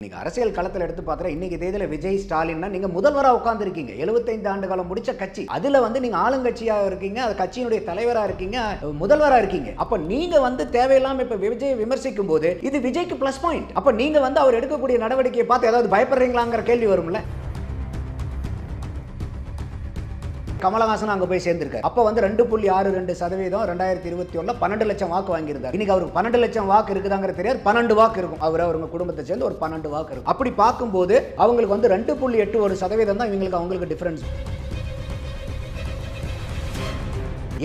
நீங்க அரசியல் களத்தில் எடுத்து பார்த்தா இன்னைக்கு தேதியில விஜய் ஸ்டாலின்னா நீங்க முதல்வரா உட்கார்ந்துருக்கீங்க. 75 ஆண்டு காலம் முடிச்ச கட்சி. அதுல வந்து நீங்க ஆளுங்கட்சியா இருக்கீங்க, அது கட்சியினுடைய தலைவரா இருக்கீங்க, முதல்வரா இருக்கீங்க. அப்ப நீங்க வந்து தேவையில்லாம இப்ப விஜய் விமர்சிக்கும் போது இது விஜய்க்கு பிளஸ் பாயிண்ட். அப்ப நீங்க வந்து அவர் எடுக்கக்கூடிய நடவடிக்கையை பார்த்து ஏதாவது பயப்படுறீங்களாங்கிற கேள்வி வரும்ல. கமலஹாசன் அங்க போய் சேர்ந்திருக்காரு. அப்ப வந்து 2.62% 2021 12 லட்சம் வாக்கு வாங்கியிருந்தார். இன்னைக்கு அவருக்கு 12 லட்சம் வாக்கு இருக்குதாங்கிற தெரியாது, 12 வாக்கு இருக்கும். அவங்க குடும்பத்தை சேர்ந்து ஒரு 12 வாக்கு இருக்கும். அப்படி பார்க்கும்போது அவங்களுக்கு வந்து 2.81% தான் இவங்களுக்கு அவங்களுக்கு டிஃபரன்ஸ்.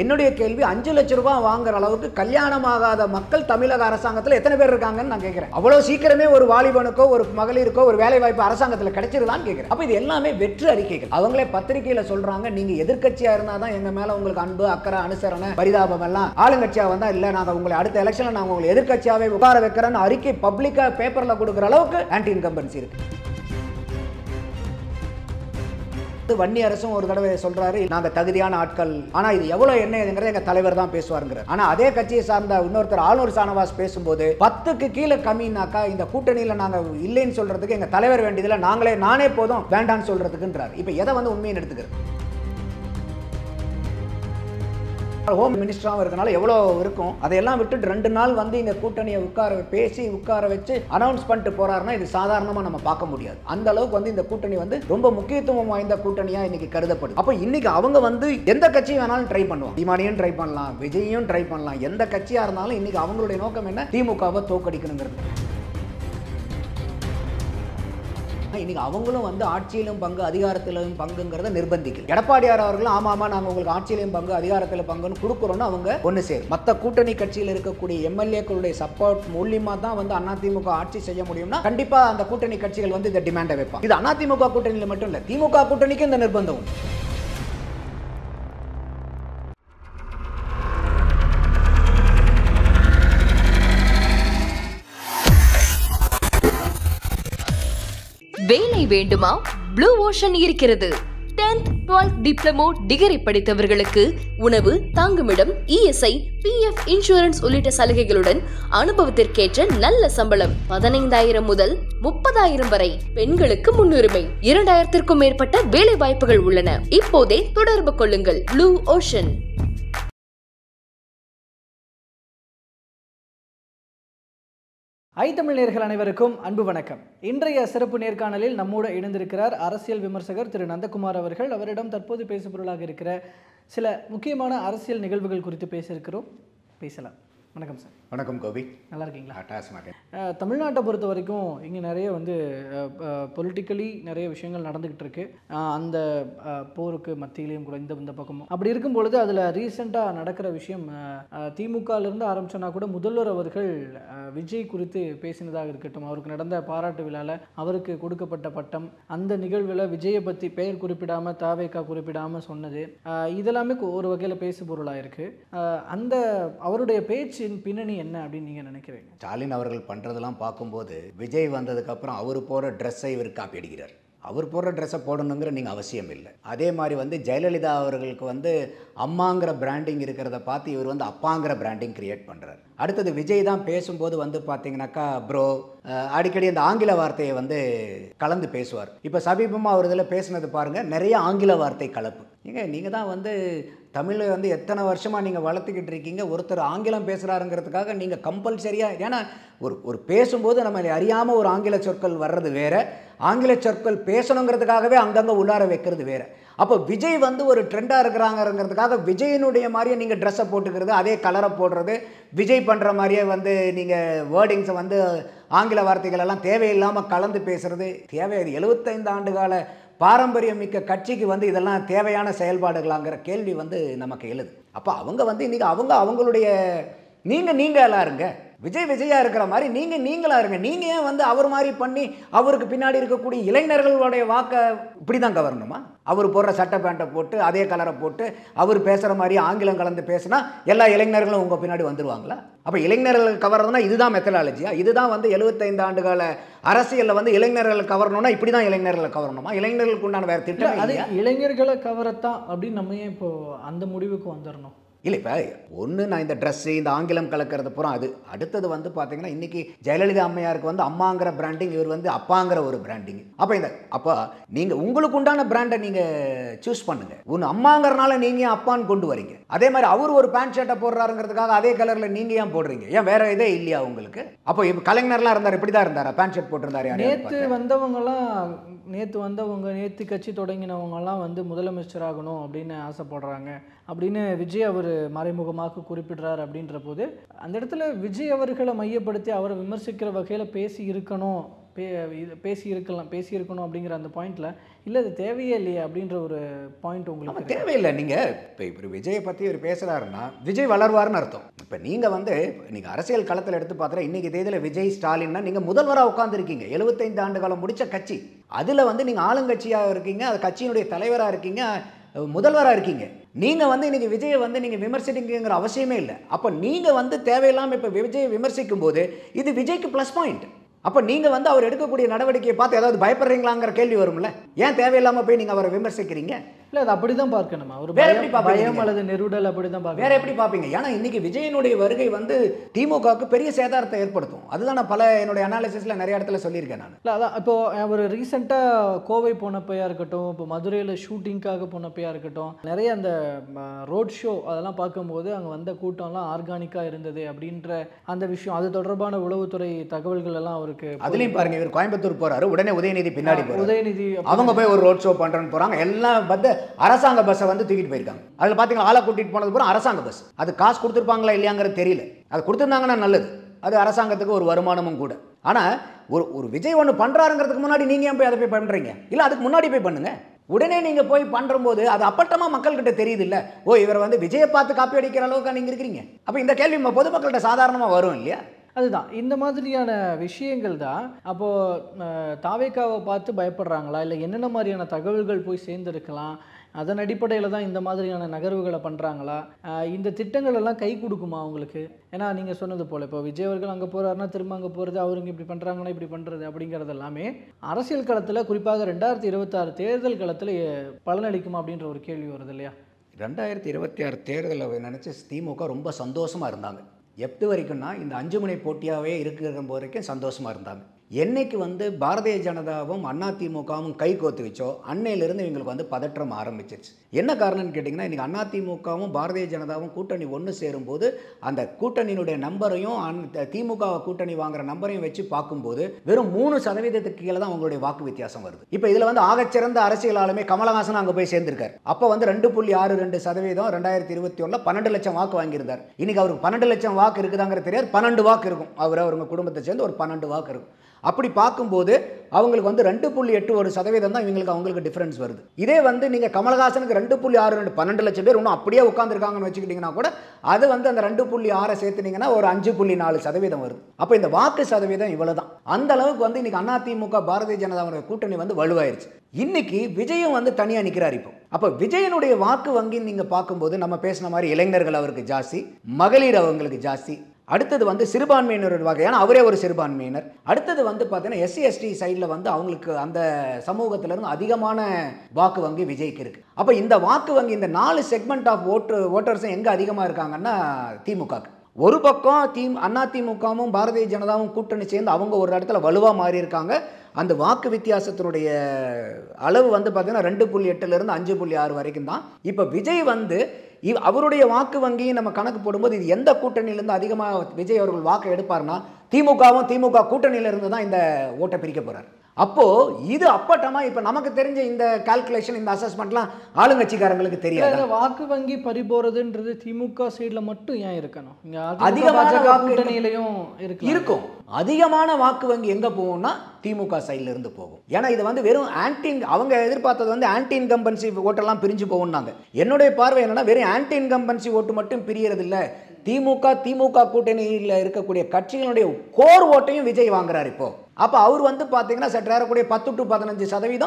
என்னுடைய கேள்வி 5 லட்சம் ரூபாய் வாங்குற அளவுக்கு கல்யாணமாகாத மக்கள் தமிழக அரசாங்கத்தில் எத்தனை பேர் இருக்காங்கன்னு நான் கேட்கிறேன். அவ்வளவு சீக்கிரமே ஒரு வாலிபனுக்கோ ஒரு மகளிருக்கோ ஒரு வேலை வாய்ப்பு அரசாங்கத்தில் கிடைச்சிருதான்னு கேட்கிறேன். அப்ப இது எல்லாமே வெற்று அறிக்கைகள். அவங்களே பத்திரிகையில சொல்றாங்க, நீங்க எதிர்க்கட்சியா இருந்தாதான் எங்க மேல உங்களுக்கு அன்பு அக்கறை அனுசரணை பரிதாபம் எல்லாம், ஆளுங்கட்சியா வந்தா இல்ல நாங்க உங்களை அடுத்த எலெக்ஷன்ல நாங்க உங்களை எதிர்க்கட்சியாவே உட்கார வைக்கிறேன்னு அறிக்கை பப்ளிக்கா பேப்பர்ல கொடுக்குற அளவுக்கு ஆன்டி இன்கம்பன்சி இருக்கு. வன்னி அரசும் ஒரு தடவை சொல்றாரு, நாங்க தகுதியான ஆட்கள், ஆனா இது எவ்வளவு என்னங்கிறத எங்க தலைவர் தான் பேசுவாருங்கிற. ஆனா அதே கட்சியை சார்ந்த இன்னொருத்தர் ஆளுநர் சானவாஸ் பேசும்போது 10க்கு கீழே கம்மினாக்கா இந்த கூட்டணியில நாங்க இல்லைன்னு சொல்றதுக்கு எங்க தலைவர் வேண்டியதுல நானே போதும் வேண்டான்னு சொல்றதுக்குன்றார். இப்ப எதை வந்து உண்மையை எடுத்துக்கிறது? ஹோம் மினிஸ்டராகவும் இருக்கனால எவ்வளோ இருக்கும், அதையெல்லாம் விட்டுட்டு 2 நாள் வந்து இந்த கூட்டணியை உட்கார வச்சு அனௌன்ஸ் பண்ணிட்டு போறாருன்னா இது சாதாரணமாக நம்ம பார்க்க முடியாது. அந்த அளவுக்கு வந்து இந்த கூட்டணி வந்து ரொம்ப முக்கியத்துவம் வாய்ந்த கூட்டணியா இன்னைக்கு கருதப்படுது. அப்போ இன்னைக்கு அவங்க வந்து எந்த கட்சியும் வேணாலும் ட்ரை பண்ணுவாங்க. திமானியும் ட்ரை பண்ணலாம், விஜயும் ட்ரை பண்ணலாம், எந்த கட்சியா இருந்தாலும் இன்னைக்கு அவங்களுடைய நோக்கம் என்ன, திமுகவை தோக்கடிக்கணுங்கிறது. இன்னைக்கு அவங்களும் வந்து ஆட்சியிலும் பங்கு அதிகாரத்திலும் பங்குங்கிறத நிர்பந்திக்கல. எடப்பாடியார் அவர்களும் ஆமாமா நாங்க உங்களுக்கு ஆட்சியிலும் பங்கு அதிகாரத்தில் பங்குன்னு கொடுக்குறோம்னு அவங்க ஒன்று சேர். மற்ற கூட்டணி கட்சியில் இருக்கக்கூடிய எம்எல்ஏக்களுடைய சப்போர்ட் மூலியமா தான் வந்து அதிமுக ஆட்சி செய்ய முடியும்னா கண்டிப்பா அந்த கூட்டணி கட்சிகள் வந்து இந்த டிமாண்டை வைப்பாங்க. இது அதிமுக கூட்டணியில் மட்டும் இல்ல, திமுக கூட்டணிக்கு இந்த நிர்பந்தம். வேலை வேண்டுமா? ப்ளூ ஓஷன் இருக்கிறது. 10th 12th டிப்ளமோ டிகிரி படித்தவர்களுக்கு உணவு, தங்குமிடம், இஎஸ்ஐ, பிஎஃப், இன்சூரன்ஸ் உள்ளிட்ட சலுகைகளுடன் அனுபவத்திற்கேற்ற நல்ல சம்பளம் 15,000 முதல் 30,000 வரை. பெண்களுக்கு முன்னுரிமை. 2,000க்கும் மேற்பட்ட வேலை வாய்ப்புகள் உள்ளன. இப்போதே தொடர்பு கொள்ளுங்கள். Blue ocean. தமிழ் நேயர்கள் அனைவருக்கும் அன்பு வணக்கம். இன்றைய சிறப்பு நேர்காணலில் நம்மோடு இணைந்திருக்கிறார் அரசியல் விமர்சகர் திரு நந்தகுமார் அவர்கள். அவரிடம் தற்போது பேசுபொருளாக இருக்கிற சில முக்கியமான அரசியல் நிகழ்வுகள் குறித்து பேசலாம். வணக்கம் சார். வணக்கம் கோபி. நல்லா இருக்கீங்களா? அட்டாஸ்மாட்டேன். தமிழ்நாட்டை பொறுத்த வரைக்கும் இங்கே நிறைய வந்து பொலிட்டிக்கலி நிறைய விஷயங்கள் நடந்துக்கிட்டு இருக்கு. அந்த போருக்கு மத்தியிலையும் கூட இந்த பக்கமும் அப்படி இருக்கும் பொழுது அதில் ரீசெண்டாக நடக்கிற விஷயம், திமுகலேருந்து ஆரம்பிச்சோன்னா கூட முதல்வர் அவர்கள் விஜய் குறித்து பேசினதாக இருக்கட்டும், அவருக்கு நடந்த பாராட்டு விழாவில் அவருக்கு கொடுக்கப்பட்ட பட்டம், அந்த நிகழ்வில் விஜயை பற்றி பெயர் குறிப்பிடாமல் தாவேக்கா குறிப்பிடாமல் சொன்னது, இதெல்லாமே ஒரு வகையில் பேசு பொருளாக இருக்குது. அந்த அவருடைய பேச்சு பின்னணி என்ன அப்படின்னு நீங்க நினைக்கிறீங்க? ஸ்டாலின் அவர்கள் பண்றதெல்லாம் பார்க்கும்போது விஜய் வந்ததுக்கு அப்புறம் அவர் போற ட்ரெஸ்ஸை இவர் காப்பி அடிக்கிறார். அவர் போடுற ட்ரெஸ்ஸை போடணுங்கிற நீங்கள் அவசியம் இல்லை. அதே மாதிரி வந்து ஜெயலலிதா அவர்களுக்கு வந்து அம்மாங்கிற பிராண்டிங் இருக்கிறத பார்த்து இவர் வந்து அப்பாங்கிற பிராண்டிங் கிரியேட் பண்ணுறாரு. அடுத்தது விஜய் தான் பேசும்போது வந்து பார்த்தீங்கன்னாக்கா ப்ரோ அடிக்கடி அந்த ஆங்கில வார்த்தையை வந்து கலந்து பேசுவார். இப்போ சமீபமாக அவர் இதில் பேசுனது பாருங்கள், நிறைய ஆங்கில வார்த்தை கலப்பு. நீங்கள் தான் வந்து தமிழை வந்து எத்தனை வருஷமாக நீங்கள் வளர்த்துக்கிட்டு இருக்கீங்க, ஒருத்தர் ஆங்கிலம் பேசுகிறாருங்கிறதுக்காக நீங்கள் கம்பல்சரியாக, ஏன்னா ஒரு பேசும்போது நம்ம அறியாமல் ஒரு ஆங்கில சொற்கள் வர்றது வேறு, ஆங்கில சொற்கள் பேசணுங்கிறதுக்காகவே அங்கங்கே உள்ளார வைக்கிறது வேறு. அப்போ விஜய் வந்து ஒரு ட்ரெண்டாக இருக்கிறாங்கிறதுக்காக விஜயினுடைய மாதிரியே நீங்கள் ட்ரெஸ்ஸை போட்டுக்கிறது, அதே கலரை போடுறது, விஜய் பண்ணுற மாதிரியே வந்து நீங்கள் வேர்டிங்ஸை வந்து ஆங்கில வார்த்தைகள் எல்லாம் தேவையில்லாமல் கலந்து பேசுகிறது தேவையாது. 75 ஆண்டு கால பாரம்பரியம் மிக்க கட்சிக்கு வந்து இதெல்லாம் தேவையான செயல்பாடுகளாங்கிற கேள்வி வந்து நமக்கு எழுது. அப்போ அவங்க வந்து இன்றைக்கி அவங்களுடைய நீங்களா இருங்க, விஜயா இருக்கிற மாதிரி நீங்களா இருங்க. நீங்க ஏன் வந்து அவர் மாதிரி பண்ணி அவருக்கு பின்னாடி இருக்கக்கூடிய இளைஞர்களுடைய வாக்கை இப்படி தான் கவரணுமா? அவர் போடுற சட்டை பேண்ட்டை போட்டு அதே கலரை போட்டு அவர் பேசுகிற மாதிரி ஆங்கிலம் கலந்து பேசினா எல்லா இளைஞர்களும் உங்கள் பின்னாடி வந்துடுவாங்களா? அப்போ இளைஞர்கள் கவர்றதுனா இதுதான் மெத்தடாலஜியா? இதுதான் வந்து 75 ஆண்டு கால அரசியலில் வந்து இளைஞர்கள் கவரணும்னா இப்படி தான் இளைஞர்களை கவரணுமா? இளைஞர்களுக்கு உண்டான வேறு திட்டம் அது இளைஞர்களை கவரத்தான் அப்படின்னு நம்ம ஏன் இப்போ அந்த முடிவுக்கு வந்துடணும்? இல்லை இப்போ ஒன்று நான் இந்த ட்ரெஸ்ஸு இந்த ஆங்கிலம் கலக்கிறது பூரா அது. அடுத்தது வந்து பார்த்தீங்கன்னா இன்றைக்கி ஜெயலலிதா அம்மையாருக்கு வந்து அம்மாங்கிற பிராண்டிங், இவர் வந்து அப்பாங்கிற ஒரு பிராண்டிங். அப்போ நீங்கள் உங்களுக்கு உண்டான பிராண்டை நீங்கள் சூஸ் பண்ணுங்கள். ஒன்று அம்மாங்கிறனால நீங்கள் ஏன் அப்பான்னு கொண்டு வரீங்க? அதே மாதிரி அவர் ஒரு பேண்ட் ஷர்ட்டை போடுறாருங்கிறதுக்காக அதே கலரில் நீங்கள் ஏன் போடுறீங்க? ஏன் வேற இதே இல்லையா உங்களுக்கு? அப்போ இப்போ கலைஞர்லாம் இருந்தார், இப்படி தான் இருந்தாரா? பேண்ட் ஷர்ட் போட்டிருந்தாரு. நேற்று வந்தவங்க நேற்று கட்சி தொடங்கினவங்கலாம் வந்து முதலமைச்சர் ஆகணும் அப்படின்னு ஆசைப்படுறாங்க அப்படின்னு விஜய் அவர் மறைமுகமாக குறிப்பிடுறார். அப்படின்ற போது அந்த இடத்துல விஜய் அவர்களை மையப்படுத்தி அவரை விமர்சிக்கிற வகையில் பேசியிருக்கணும் அப்படிங்கிற அந்த பாயிண்ட்ல இல்லை அது தேவையே இல்லையே அப்படின்ற ஒரு பாயிண்ட் உங்களுக்கு தேவையில்லை. நீங்கள் இப்போ விஜயை பற்றி இவர் பேசுகிறாருன்னா விஜய் வளர்வார்னு அர்த்தம். இப்போ நீங்கள் வந்து நீங்கள் அரசியல் களத்தில் எடுத்து பார்த்தா இன்றைக்கி தேதியில் விஜய் ஸ்டாலின்னா நீங்கள் முதல்வராக உட்காந்துருக்கீங்க. 75 ஆண்டு காலம் முடித்த கட்சி. அதில் வந்து நீங்கள் ஆளுங்கட்சியாக இருக்கீங்க, அது கட்சியினுடைய தலைவராக இருக்கீங்க, முதல்வராக இருக்கீங்க. நீங்கள் வந்து இன்றைக்கி விஜயை வந்து நீங்கள் விமர்சிக்கிறீங்கிற அவசியமே இல்லை. அப்போ நீங்கள் வந்து தேவையில்லாமல் இப்போ விஜயை விமர்சிக்கும் போது இது விஜய்க்கு ப்ளஸ் பாயிண்ட். அப்போ நீங்கள் வந்து அவர் எடுக்கக்கூடிய நடவடிக்கையை பார்த்து ஏதாவது பயப்படுறீங்களாங்கிற கேள்வி வரும்ல. ஏன் தேவையில்லாமல் போய் நீங்கள் அவரை விமர்சிக்கிறீங்க? இல்லை, அது அப்படி தான் பார்க்கணுமா? ஒரு பயம் அல்லது நெருடல் அப்படி தான் பார்க்க. வேற எப்படி பார்ப்பீங்க? ஏன்னா இன்னைக்கு விஜயனுடைய வருகை வந்து திமுகவுக்கு பெரிய சேதாரத்தை ஏற்படுத்தும். அதுதான் நான் பல என்னுடைய அனாலிசிஸில் நிறைய இடத்துல சொல்லியிருக்கேன் நான். இல்லை, அதான் இப்போ ஒரு ரீசெண்டாக கோவை போனப்பையாக இருக்கட்டும், இப்போ மதுரையில் ஷூட்டிங்காக போனப்பையாக இருக்கட்டும், நிறைய அந்த ரோட் ஷோ அதெல்லாம் பார்க்கும்போது அங்கே வந்த கூட்டம்லாம் ஆர்கானிக்காக இருந்தது அப்படின்ற அந்த விஷயம், அது தொடர்பான உளவுத்துறை தகவல்கள் எல்லாம் அவருக்கு. அதுலேயும் பாருங்க, இவர் கோயம்புத்தூர் போறாரு, உடனே உதயநிதி பின்னாடி போறாரு. உதயநிதி அவங்க போய் ஒரு ரோட் ஷோ பண்றேன்னு போறாங்க. எல்லாம் வந்து அரசாங்க பஸ்ஸை வந்து தூக்கிட்டு போயிருக்காங்க. அதில் பார்த்தீங்கன்னா ஆளை கூட்டிட்டு போனது பூரா அரசாங்க பஸ். அது காசு கொடுத்துருப்பாங்களா இல்லையாங்கிறது தெரியல. அது கொடுத்துருந்தாங்கன்னா நல்லது, அது அரசாங்கத்துக்கு ஒரு வருமானமும் கூட. ஆனால் ஒரு விஜய் ஒன்று பண்ணுறாருங்கிறதுக்கு முன்னாடி நீங்கள் ஏன் போய் அதை போய் பண்ணுறீங்க? இல்லை, அதுக்கு முன்னாடி போய் பண்ணுங்க. உடனே நீங்கள் போய் பண்ணும்போது அது அப்பட்டமாக மக்கள்கிட்ட தெரியுது இல்லை, ஓ இவரை வந்து விஜயை பார்த்து காப்பி அடிக்கிற அளவுக்கு நீங்கள் இருக்கிறீங்க. அப்போ இந்த கேள்வி பொதுமக்கள்கிட்ட சாதாரணமாக வரும் இல்லையா? அதுதான், இந்த மாதிரியான விஷயங்கள் தான். அப்போது தாவேக்காவை பார்த்து பயப்படுறாங்களா, இல்லை என்னென்ன மாதிரியான தகவல்கள் போய் சேர்ந்துருக்கலாம், அதன் அடிப்படையில் தான் இந்த மாதிரியான நகர்வுகளை பண்ணுறாங்களா, இந்த திட்டங்கள் எல்லாம் கை கொடுக்குமா அவங்களுக்கு? ஏன்னா நீங்கள் சொன்னது போல் இப்போ விஜய் அவர்கள் அங்கே போகிறாருன்னா திரும்ப அங்கே போகிறது, அவருங்க இப்படி பண்ணுறாங்கன்னா இப்படி பண்ணுறது அப்படிங்கிறது எல்லாமே அரசியல் களத்தில், குறிப்பாக 2026 தேர்தல் களத்தில் பலனளிக்குமா அப்படின்ற ஒரு கேள்வி வருது இல்லையா? 2026 தேர்தலை நினச்சி திமுக ரொம்ப சந்தோஷமாக இருந்தாங்க. எப்படி வரைக்கும்னா இந்த 5 முனை போட்டியாகவே இருக்கிற வரைக்கும் சந்தோஷமாக இருந்தாங்க. என்னைக்கு வந்து பாரதிய ஜனதாவும் அதிமுகவும் கை கோத்து வச்சோ அன்னையிலிருந்து இவங்களுக்கு வந்து பதற்றம் ஆரம்பிச்சிருச்சு. என்ன காரணம்னு கேட்டிங்கன்னா, இன்றைக்கி அதிமுகவும் பாரதிய ஜனதாவும் கூட்டணி ஒன்று சேரும்போது அந்த கூட்டணியினுடைய நம்பரையும் திமுக கூட்டணி வாங்குற நம்பரையும் வச்சு பார்க்கும்போது வெறும் 3% கீழே தான் அவங்களுடைய வாக்கு வித்தியாசம் வருது. இப்போ இதில் வந்து ஆகச்சிறந்த அரசியல் ஆளுமே கமலஹாசன் அங்கே போய் சேர்ந்திருக்காரு. அப்போ வந்து 2.62% 2021 12 லட்சம் வாக்கு வாங்கியிருந்தார். இன்னைக்கு அவருக்கு 12 லட்சம் வாக்கு இருக்குதாங்கிற தெரியாது, 12 வாக்கு இருக்கும். அவங்க குடும்பத்தை சேர்ந்து ஒரு 12 வாக்கு இருக்கும். அப்படி பார்க்கும்போது அவங்களுக்கு வந்து 2.81% தான் இவங்களுக்கு அவங்களுக்கு டிஃபரன்ஸ் வருது. இதே வந்து நீங்கள் கமலஹாசனுக்கு 2.62 12 லட்சம் பேர் இன்னும் அப்படியே உட்காந்துருக்காங்கன்னு வச்சுக்கிட்டிங்கன்னா கூட அது வந்து அந்த 2.6 சேர்த்துனீங்கன்னா ஒரு 5.4% வருது. அப்போ இந்த வாக்கு சதவீதம் இவ்வளோ தான். அந்த அளவுக்கு வந்து இன்னைக்கு அதிமுக பாரதிய ஜனதாவுடைய கூட்டணி வந்து வலுவாயிருச்சு. இன்னைக்கு விஜயும் வந்து தனியாக நிற்கிறார். இப்போ அப்போ விஜயனுடைய வாக்கு வங்கின்னு நீங்கள் பார்க்கும்போது நம்ம பேசின மாதிரி இளைஞர்கள் அவருக்கு ஜாஸ்தி, மகளிர் அவங்களுக்கு ஜாஸ்தி, அடுத்தது வந்து சிறுபான்மையினர் வகையான அவரே ஒரு சிறுபான்மையினர், அடுத்தது வந்து பார்த்தீங்கன்னா SC ST சைடில் வந்து அவங்களுக்கு அந்த சமூகத்திலிருந்து அதிகமான வாக்கு வங்கி விஜய்க்கு இருக்குது. அப்போ இந்த வாக்கு வங்கி இந்த 4 செக்மெண்ட் ஆஃப் ஓட்டர்ஸும் எங்கே அதிகமாக இருக்காங்கன்னா திமுகக்கு. ஒரு பக்கம் அதிமுகவும் பாரதிய ஜனதாவும் கூட்டணி சேர்ந்து அவங்க ஒரு இடத்துல வலுவாக மாறி இருக்காங்க. அந்த வாக்கு வித்தியாசத்தினுடைய அளவு வந்து பார்த்தீங்கன்னா 2.8லேருந்து 5.6 வரைக்கும் தான். இப்போ விஜய் வந்து அவருடைய வாக்கு வங்கியை நம்ம கணக்கு போடும்போது இது எந்த கூட்டணியிலேருந்து அதிகமாக விஜய் அவர்கள் வாக்கு எடுப்பார்னா திமுக கூட்டணியிலிருந்து தான் இந்த ஓட்டை பிரிக்க போகிறார். அப்போது இது அப்பட்டமாக இப்போ நமக்கு தெரிஞ்ச இந்த கால்குலேஷன், இந்த அசஸ்மெண்ட்லாம் ஆளுங்கட்சிக்காரங்களுக்கு தெரியாது. வாக்கு வங்கி பறிபோறதுன்றது திமுக சைடில் மட்டும் ஏன் இருக்கணும்? அதிகமான கூட்டணியிலையும் இருக்கும். அதிகமான வாக்கு வங்கி எங்கே போகும்னா திமுக சைடில் இருந்து போகும். ஏன்னா இது வந்து வெறும் அவங்க எதிர்பார்த்தது வந்து ஆன்டி இன்கம்பன்சி ஓட்டெல்லாம் பிரிஞ்சு போகும்னாங்க. என்னுடைய பார்வை என்னன்னா வெறும் ஆன்டி இன்கம்பன்சி ஓட்டு மட்டும் பிரியறது இல்லை, திமுக கூட்டணியில் இருக்கக்கூடிய கட்சிகளுடைய கோர் ஓட்டையும் விஜய் வாங்குறாரு இப்போ. அப்போ அவர் வந்து பார்த்தீங்கன்னா சற்றேறக்கூடிய 10 to 15%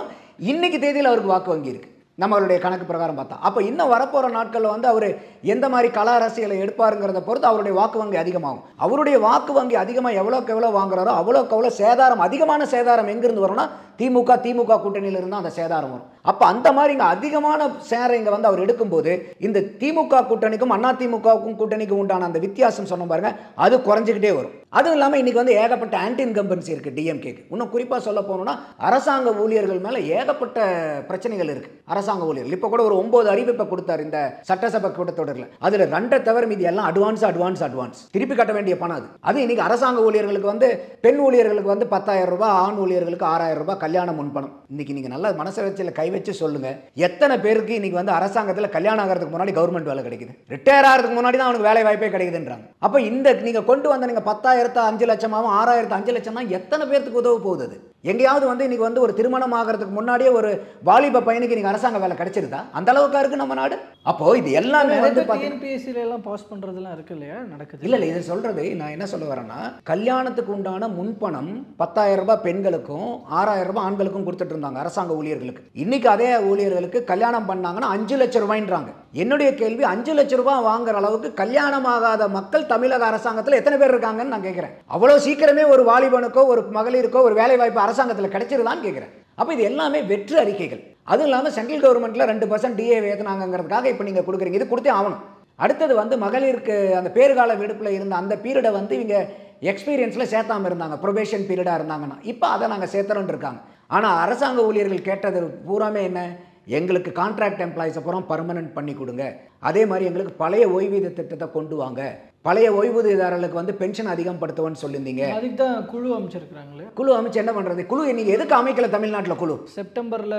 இன்னைக்கு தேதியில் அவருக்கு வாக்கு வங்கி இருக்கு நம்மளுடைய கணக்கு பிரகாரம் பார்த்தா. அப்போ இன்னும் வரப்போகிற நாட்களில் வந்து அவர் எந்த மாதிரி கல அரசியலை எடுப்பாருங்கிறத பொறுத்து அவருடைய வாக்கு வங்கி அதிகமாகும். அவருடைய வாக்கு வங்கி அதிகமாக எவ்வளோக்கு எவ்வளோ வாங்குறாரோ அவ்வளோக்கு எவ்வளோ சேதாரம், அதிகமான சேதாரம் எங்கேருந்து வரும்னா திமுக கூட்டணியிலிருந்து அந்த சேதாரம் வரும். அப்போ அந்த மாதிரி இங்கே அதிகமான ஷேரை இங்கே வந்து அவர் எடுக்கும்போது இந்த திமுக கூட்டணிக்கும் அதிமுகவுக்கும் கூட்டணிக்கும் உண்டான அந்த வித்தியாசம் சொன்ன பாருங்க அது குறைஞ்சிக்கிட்டே வரும். அதுவும் இல்லாமல் இன்னைக்கு வந்து ஏகப்பட்ட ஆன்டி இன்கம்பன்சி இருக்குது டிஎம்கேக்கு. இன்னும் குறிப்பாக சொல்ல போனோம்னா அரசாங்க ஊழியர்கள் மேலே ஏகப்பட்ட பிரச்சனைகள் இருக்குது. அரசாங்க ஊழியர்கள் இப்போ கூட ஒரு 9 அறிவிப்பை கொடுத்தார் இந்த சட்டசபை கூட்டத்தொடரில். அதில் 2 தவிர மீதி எல்லாம் அட்வான்ஸ் திருப்பி கட்ட வேண்டிய பணம். அது இன்னைக்கு அரசாங்க ஊழியர்களுக்கு வந்து பெண் ஊழியர்களுக்கு வந்து 10,000 ரூபாய், ஆண் ஊழியர்களுக்கு 6,000 ரூபாய் கல்யாண முன்பணம். இன்னைக்கு நீங்கள் நல்ல மனசாட்சியில் கை வச்சு சொல்லுங்க, எத்தனை பேருக்கு இன்னைக்கு வந்து அரசாங்கத்தில் கல்யாணம் ஆகிறதுக்கு முன்னாடி கவர்மெண்ட் வேலை கிடைக்குது, ரிட்டையர் ஆகிறதுக்கு முன்னாடி தான் அவனுக்கு வேலை வாய்ப்பே கிடைக்குதுன்றாங்க. அப்போ இந்த நீங்கள் கொண்டு வந்த நீங்கள் 10,000 5 லட்சமாகவும் 6,000 5 லட்சம் தான் எத்தனை பேருக்கு உதவ போகுது? அது எங்கேயாவது வந்து இன்னைக்கு வந்து ஒரு திருமணம் ஆகிறதுக்கு முன்னாடியே ஒரு வாலிப பையனுக்கு நீங்க அரசாங்க வேலை கிடைச்சிருதா? அந்த அளவுக்கு இருக்கு நம்ம நாடு. அப்போ இது எல்லாமே வந்து டிஎன்பிஎஸ்சில எல்லாம் பாஸ் பண்றதெல்லாம் இருக்கு இல்லையா, நடக்குது. இல்ல இது சொல்றது நான் என்ன சொல்ல வரேன்னா, கல்யாணத்துக்கு உண்டான முன்பணம் 10,000 ரூபாய் பெண்களுக்கும் 6,000 ரூபாய் ஆண்களுக்கும் கொடுத்துட்டு இருந்தாங்க அரசாங்க ஊழியர்களுக்கு. இன்னைக்கு அதே ஊழியர்களுக்கு கல்யாணம் பண்ணாங்கன்னா 5 லட்சம் ரூபாய்ன்றாங்க. என்னுடைய கேள்வி, 5 லட்சம் ரூபாய் வாங்குற அளவுக்கு கல்யாணம் ஆகாத மக்கள் தமிழக அரசாங்கத்தில் எத்தனை பேர் இருக்காங்கன்னு நான் கேட்கிறேன். அவ்வளவு சீக்கிரமே ஒரு வாலிபனுக்கோ ஒரு மகளிருக்கோ ஒரு வேலை வாய்ப்பு அரசாங்கத்தில் கிடைச்சிருதான்னு கேட்கிறேன். அப்போ இது எல்லாமே வெற்று அறிக்கைகள். அதுவும் இல்லாமல் சென்ட்ரல் கவர்மெண்ட்டில் 2% டிஏ ஏற்றினாங்கிறதுக்காக இப்போ நீங்கள் கொடுக்குறீங்க, இது கொடுத்தே ஆகணும். அடுத்தது வந்து மகளிருக்கு அந்த பேறுகால விடுப்பில் இருந்த அந்த பீரியடை வந்து இவங்க எக்ஸ்பீரியன்ஸில் சேர்த்தாமல் இருந்தாங்க, ப்ரொபேஷன் பீரியடாக இருந்தாங்கன்னா இப்போ அதை நாங்கள் சேர்த்துறோன்னு இருக்காங்க. ஆனால் அரசாங்க ஊழியர்கள் கேட்டது பூராமே என்ன, எங்களுக்கு கான்ட்ராக்ட் எம்ப்ளாயிஸை அப்புறம் பர்மனன்ட் பண்ணி கொடுங்க, அதே மாதிரி எங்களுக்கு பழைய ஓய்வூதிய திட்டத்தை கொண்டு வாங்க, பழைய ஓய்வூதியதாரர்களுக்கு வந்து பென்ஷன் அதிகப்படுத்துவோன்னு சொல்லியிருந்தீங்க. அதுக்கு தான் குழு அமைச்சிருக்கிறாங்களே. குழு அமைச்சு என்ன பண்ணுறது? குழு இன்னைக்கு எதுக்கு அமைக்கல தமிழ்நாட்டில்? குழு செப்டம்பரில்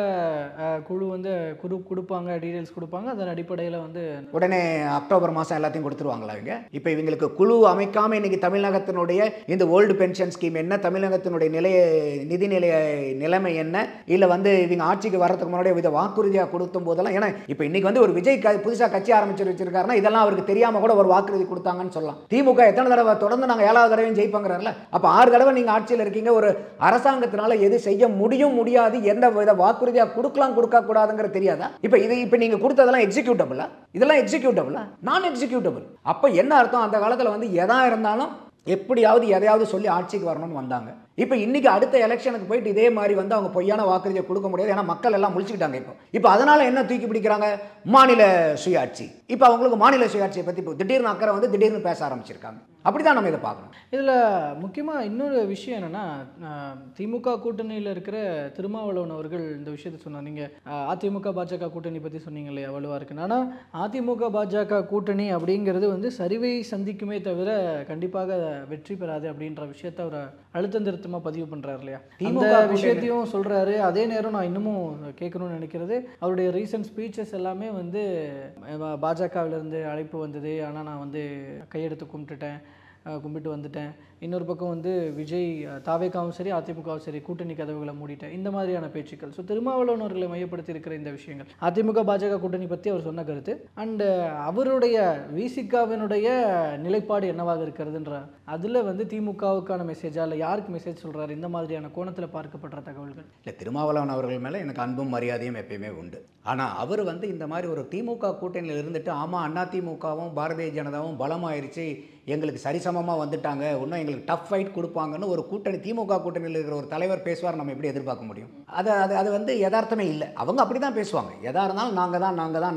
குழு வந்து கொடுப்பாங்க, டீடைல்ஸ் கொடுப்பாங்க. அதன் அடிப்படையில் வந்து உடனே அக்டோபர் மாதம் எல்லாத்தையும் கொடுத்துருவாங்களா இவங்க? இப்போ இவங்களுக்கு குழு அமைக்காமல் இன்னைக்கு தமிழகத்தினுடைய இந்த ஓல்டு பென்ஷன் ஸ்கீம் என்ன, தமிழகத்தினுடைய நிதிநிலைய நிலைமை என்ன, இல்லை வந்து இவங்க ஆட்சிக்கு வர்றதுக்கு முன்னாடி இதை வாக்குறுதியாக கொடுத்தும் போதெல்லாம், ஏன்னா இப்போ இன்னைக்கு வந்து ஒரு விஜய் புதுசாக கட்சி ஆரம்பிச்சு வச்சிருக்காருன்னா இதெல்லாம் அவருக்கு தெரியாமல் கூட ஒரு வாக்குறுதி கொடுத்தாங்கன்னு சொல்லலாம். திமுக எத்தனை தடவை தொடர்ந்து நாங்கள் 7வது தடவையும் ஜெயிப்பாங்கிறார்ல, அப்போ 6 தடவை நீங்கள் ஆட்சியில் இருக்கீங்க. ஒரு அரசாங்கத்தினால எது செய்ய முடியாது, எந்த வித வாக்குறுதியாக கொடுக்கலாம் கொடுக்க கூடாதுங்கிறது தெரியாதா? இப்போ நீங்கள் கொடுத்ததெல்லாம் எக்ஸிக்யூட்டபிளா? இதெல்லாம் எக்ஸிக்யூட்டபிளா? நான் எக்ஸிக்யூட்டபிள். அப்போ என்ன அர்த்தம்? அந்த காலத்தில் வந்து எதா இருந்தாலும் எப்படியாவது எதையாவது சொல்லி ஆட்சிக்கு வரணும்னு வந்தாங்க. இப்போ இன்னைக்கு அடுத்த எலெக்ஷனுக்கு போயிட்டு இதே மாதிரி வந்து அவங்க பொய்யான வாக்குறுதியை கொடுக்க முடியாது, ஏன்னா மக்கள் எல்லாம் முழிச்சுக்கிட்டாங்க. இப்போ அதனால என்ன தூக்கி பிடிக்கிறாங்க? மாநில சுயாட்சி. இப்போ அவங்களுக்கு மாநில சுயாட்சியை பற்றி திடீர்னு அக்கறை வந்து திடீர்னு பேச ஆரம்பிச்சிருக்காங்க. அப்படிதான் நம்ம இதை பார்க்கணும். இதில் முக்கியமாக இன்னொரு விஷயம் என்னென்னா, திமுக கூட்டணியில் இருக்கிற திருமாவளவன் அவர்கள் இந்த விஷயத்தை சொன்னார். நீங்கள் அதிமுக பாஜக கூட்டணி பற்றி சொன்னீங்க இல்லையா, வலுவாக இருக்குன்னு. ஆனால் அதிமுக பாஜக கூட்டணி அப்படிங்கிறது வந்து சரிவை சந்திக்குமே தவிர கண்டிப்பாக வெற்றி பெறாது அப்படின்ற விஷயத்தை அவர் அழுத்தம் திருத்தமாக பதிவு பண்ணுறாரு இல்லையா. இந்த விஷயத்தையும் சொல்கிறாரு. அதே நேரம் நான் இன்னமும் கேட்கணும்னு நினைக்கிறது, அவருடைய ரீசன்ட் ஸ்பீச்சஸ் எல்லாமே வந்து பாஜகவிலேருந்து அழைப்பு வந்தது, ஆனால் நான் வந்து கையெடுத்து கும்பிட்டு வந்துட்டேன். இன்னொரு பக்கம் வந்து விஜய் தாவேக்காவும் சரி அதிமுகவும் சரி கூட்டணி கதவுகளை மூடிட்டேன், இந்த மாதிரியான பேச்சுக்கள். ஸோ திருமாவளவன் அவர்களை மையப்படுத்தி இருக்கிற இந்த விஷயங்கள், அதிமுக பாஜக கூட்டணி பற்றி அவர் சொன்ன கருத்து அண்டு அவருடைய விசிகாவினுடைய நிலைப்பாடு என்னவாக இருக்கிறதுன்ற அதில் வந்து திமுகவுக்கான மெசேஜா இல்லை யாருக்கு மெசேஜ் சொல்கிறாரு, இந்த மாதிரியான கோணத்தில் பார்க்கப்படுற தகவல்கள். இல்லை, திருமாவளவன் அவர்கள் மேலே எனக்கு அன்பும் மரியாதையும் எப்பயுமே உண்டு. ஆனால் அவர் வந்து இந்த மாதிரி ஒரு திமுக கூட்டணியில் இருந்துட்டு, ஆமாம் அதிமுகவும் பாரதிய ஜனதாவும் பலமாயிருச்சு, எங்களுக்கு சரிசமமாக வந்துட்டாங்க, இன்னும் எங்களுக்கு டஃப் ஃபைட் கொடுப்பாங்கன்னு ஒரு கூட்டணி திமுக கூட்டணியில் இருக்கிற ஒரு தலைவர் பேசுவார், நம்ம எப்படி எதிர்பார்க்க முடியும்? அது வந்து யதார்த்தமே இல்லை. அவங்க அப்படி தான் பேசுவாங்க. எதாக இருந்தாலும்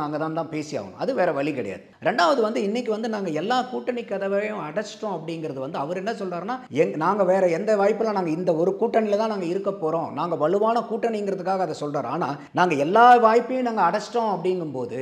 நாங்கள் தான் பேசி ஆகணும். அது வேறு வழி கிடையாது. ரெண்டாவது வந்து இன்றைக்கி வந்து நாங்கள் எல்லா கூட்டணி கதவையும் அடைச்சிட்டோம் அப்படிங்கிறது வந்து அவர் என்ன சொல்கிறாருன்னா, நாங்கள் வேறு எந்த வாய்ப்பெல்லாம் நாங்கள் இந்த ஒரு கூட்டணியில் தான் நாங்கள் இருக்க போகிறோம், நாங்கள் வலுவான கூட்டணிங்கிறதுக்காக அதை சொல்கிறார். ஆனால் நாங்கள் எல்லா வாய்ப்பையும் நாங்கள் அடைச்சிட்டோம் அப்படிங்கும்போது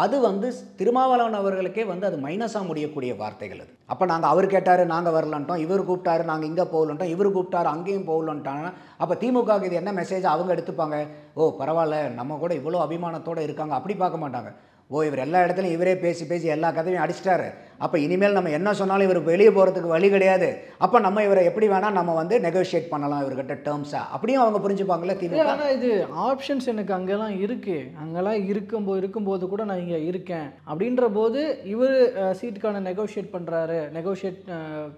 அது வந்து திருமாவளவன் அவர்களுக்கே வந்து அது மைனஸாக முடியக்கூடிய வார்த்தைகள். அது அப்போ நாங்கள் அவர் கேட்டார் நாங்கள் வரலான்ட்டோம், இவர் கூப்பிட்டாரு நாங்கள் இங்கே போகலன்ட்டோம், இவர் கூப்பிட்டாரு அங்கேயும் போகலன்ட்டாங்க. அப்போ திமுகவுக்கு இது என்ன மெசேஜ் அவங்க எடுத்துப்பாங்க? ஓ பரவாயில்ல, நம்ம கூட இவ்வளோ அபிமானத்தோடு இருக்காங்க, அப்படி பார்க்க மாட்டாங்க. ஓ இவர் எல்லா இடத்துலையும் இவரே பேசி எல்லா கதையும் அடிச்சிட்டாரு, அப்போ இனிமேல் நம்ம என்ன சொன்னாலும் இவர் வெளியே போகிறதுக்கு வழி கிடையாது, அப்போ நம்ம இவரை எப்படி வேணால் நம்ம வந்து நெகோஷியேட் பண்ணலாம் இவர்கிட்ட டேர்ம்ஸாக, அப்படியும் அவங்க புரிஞ்சுப்பாங்களே திமுக. ஆனால் இது ஆப்ஷன்ஸ் எனக்கு அங்கெல்லாம் இருக்குது, அங்கெல்லாம் இருக்கும்போது கூட நான் இங்கே இருக்கேன் அப்படின்ற போது இவர் சீட்டுக்கான நெகோஷியேட் பண்ணுறாரு, நெகோஷியேட்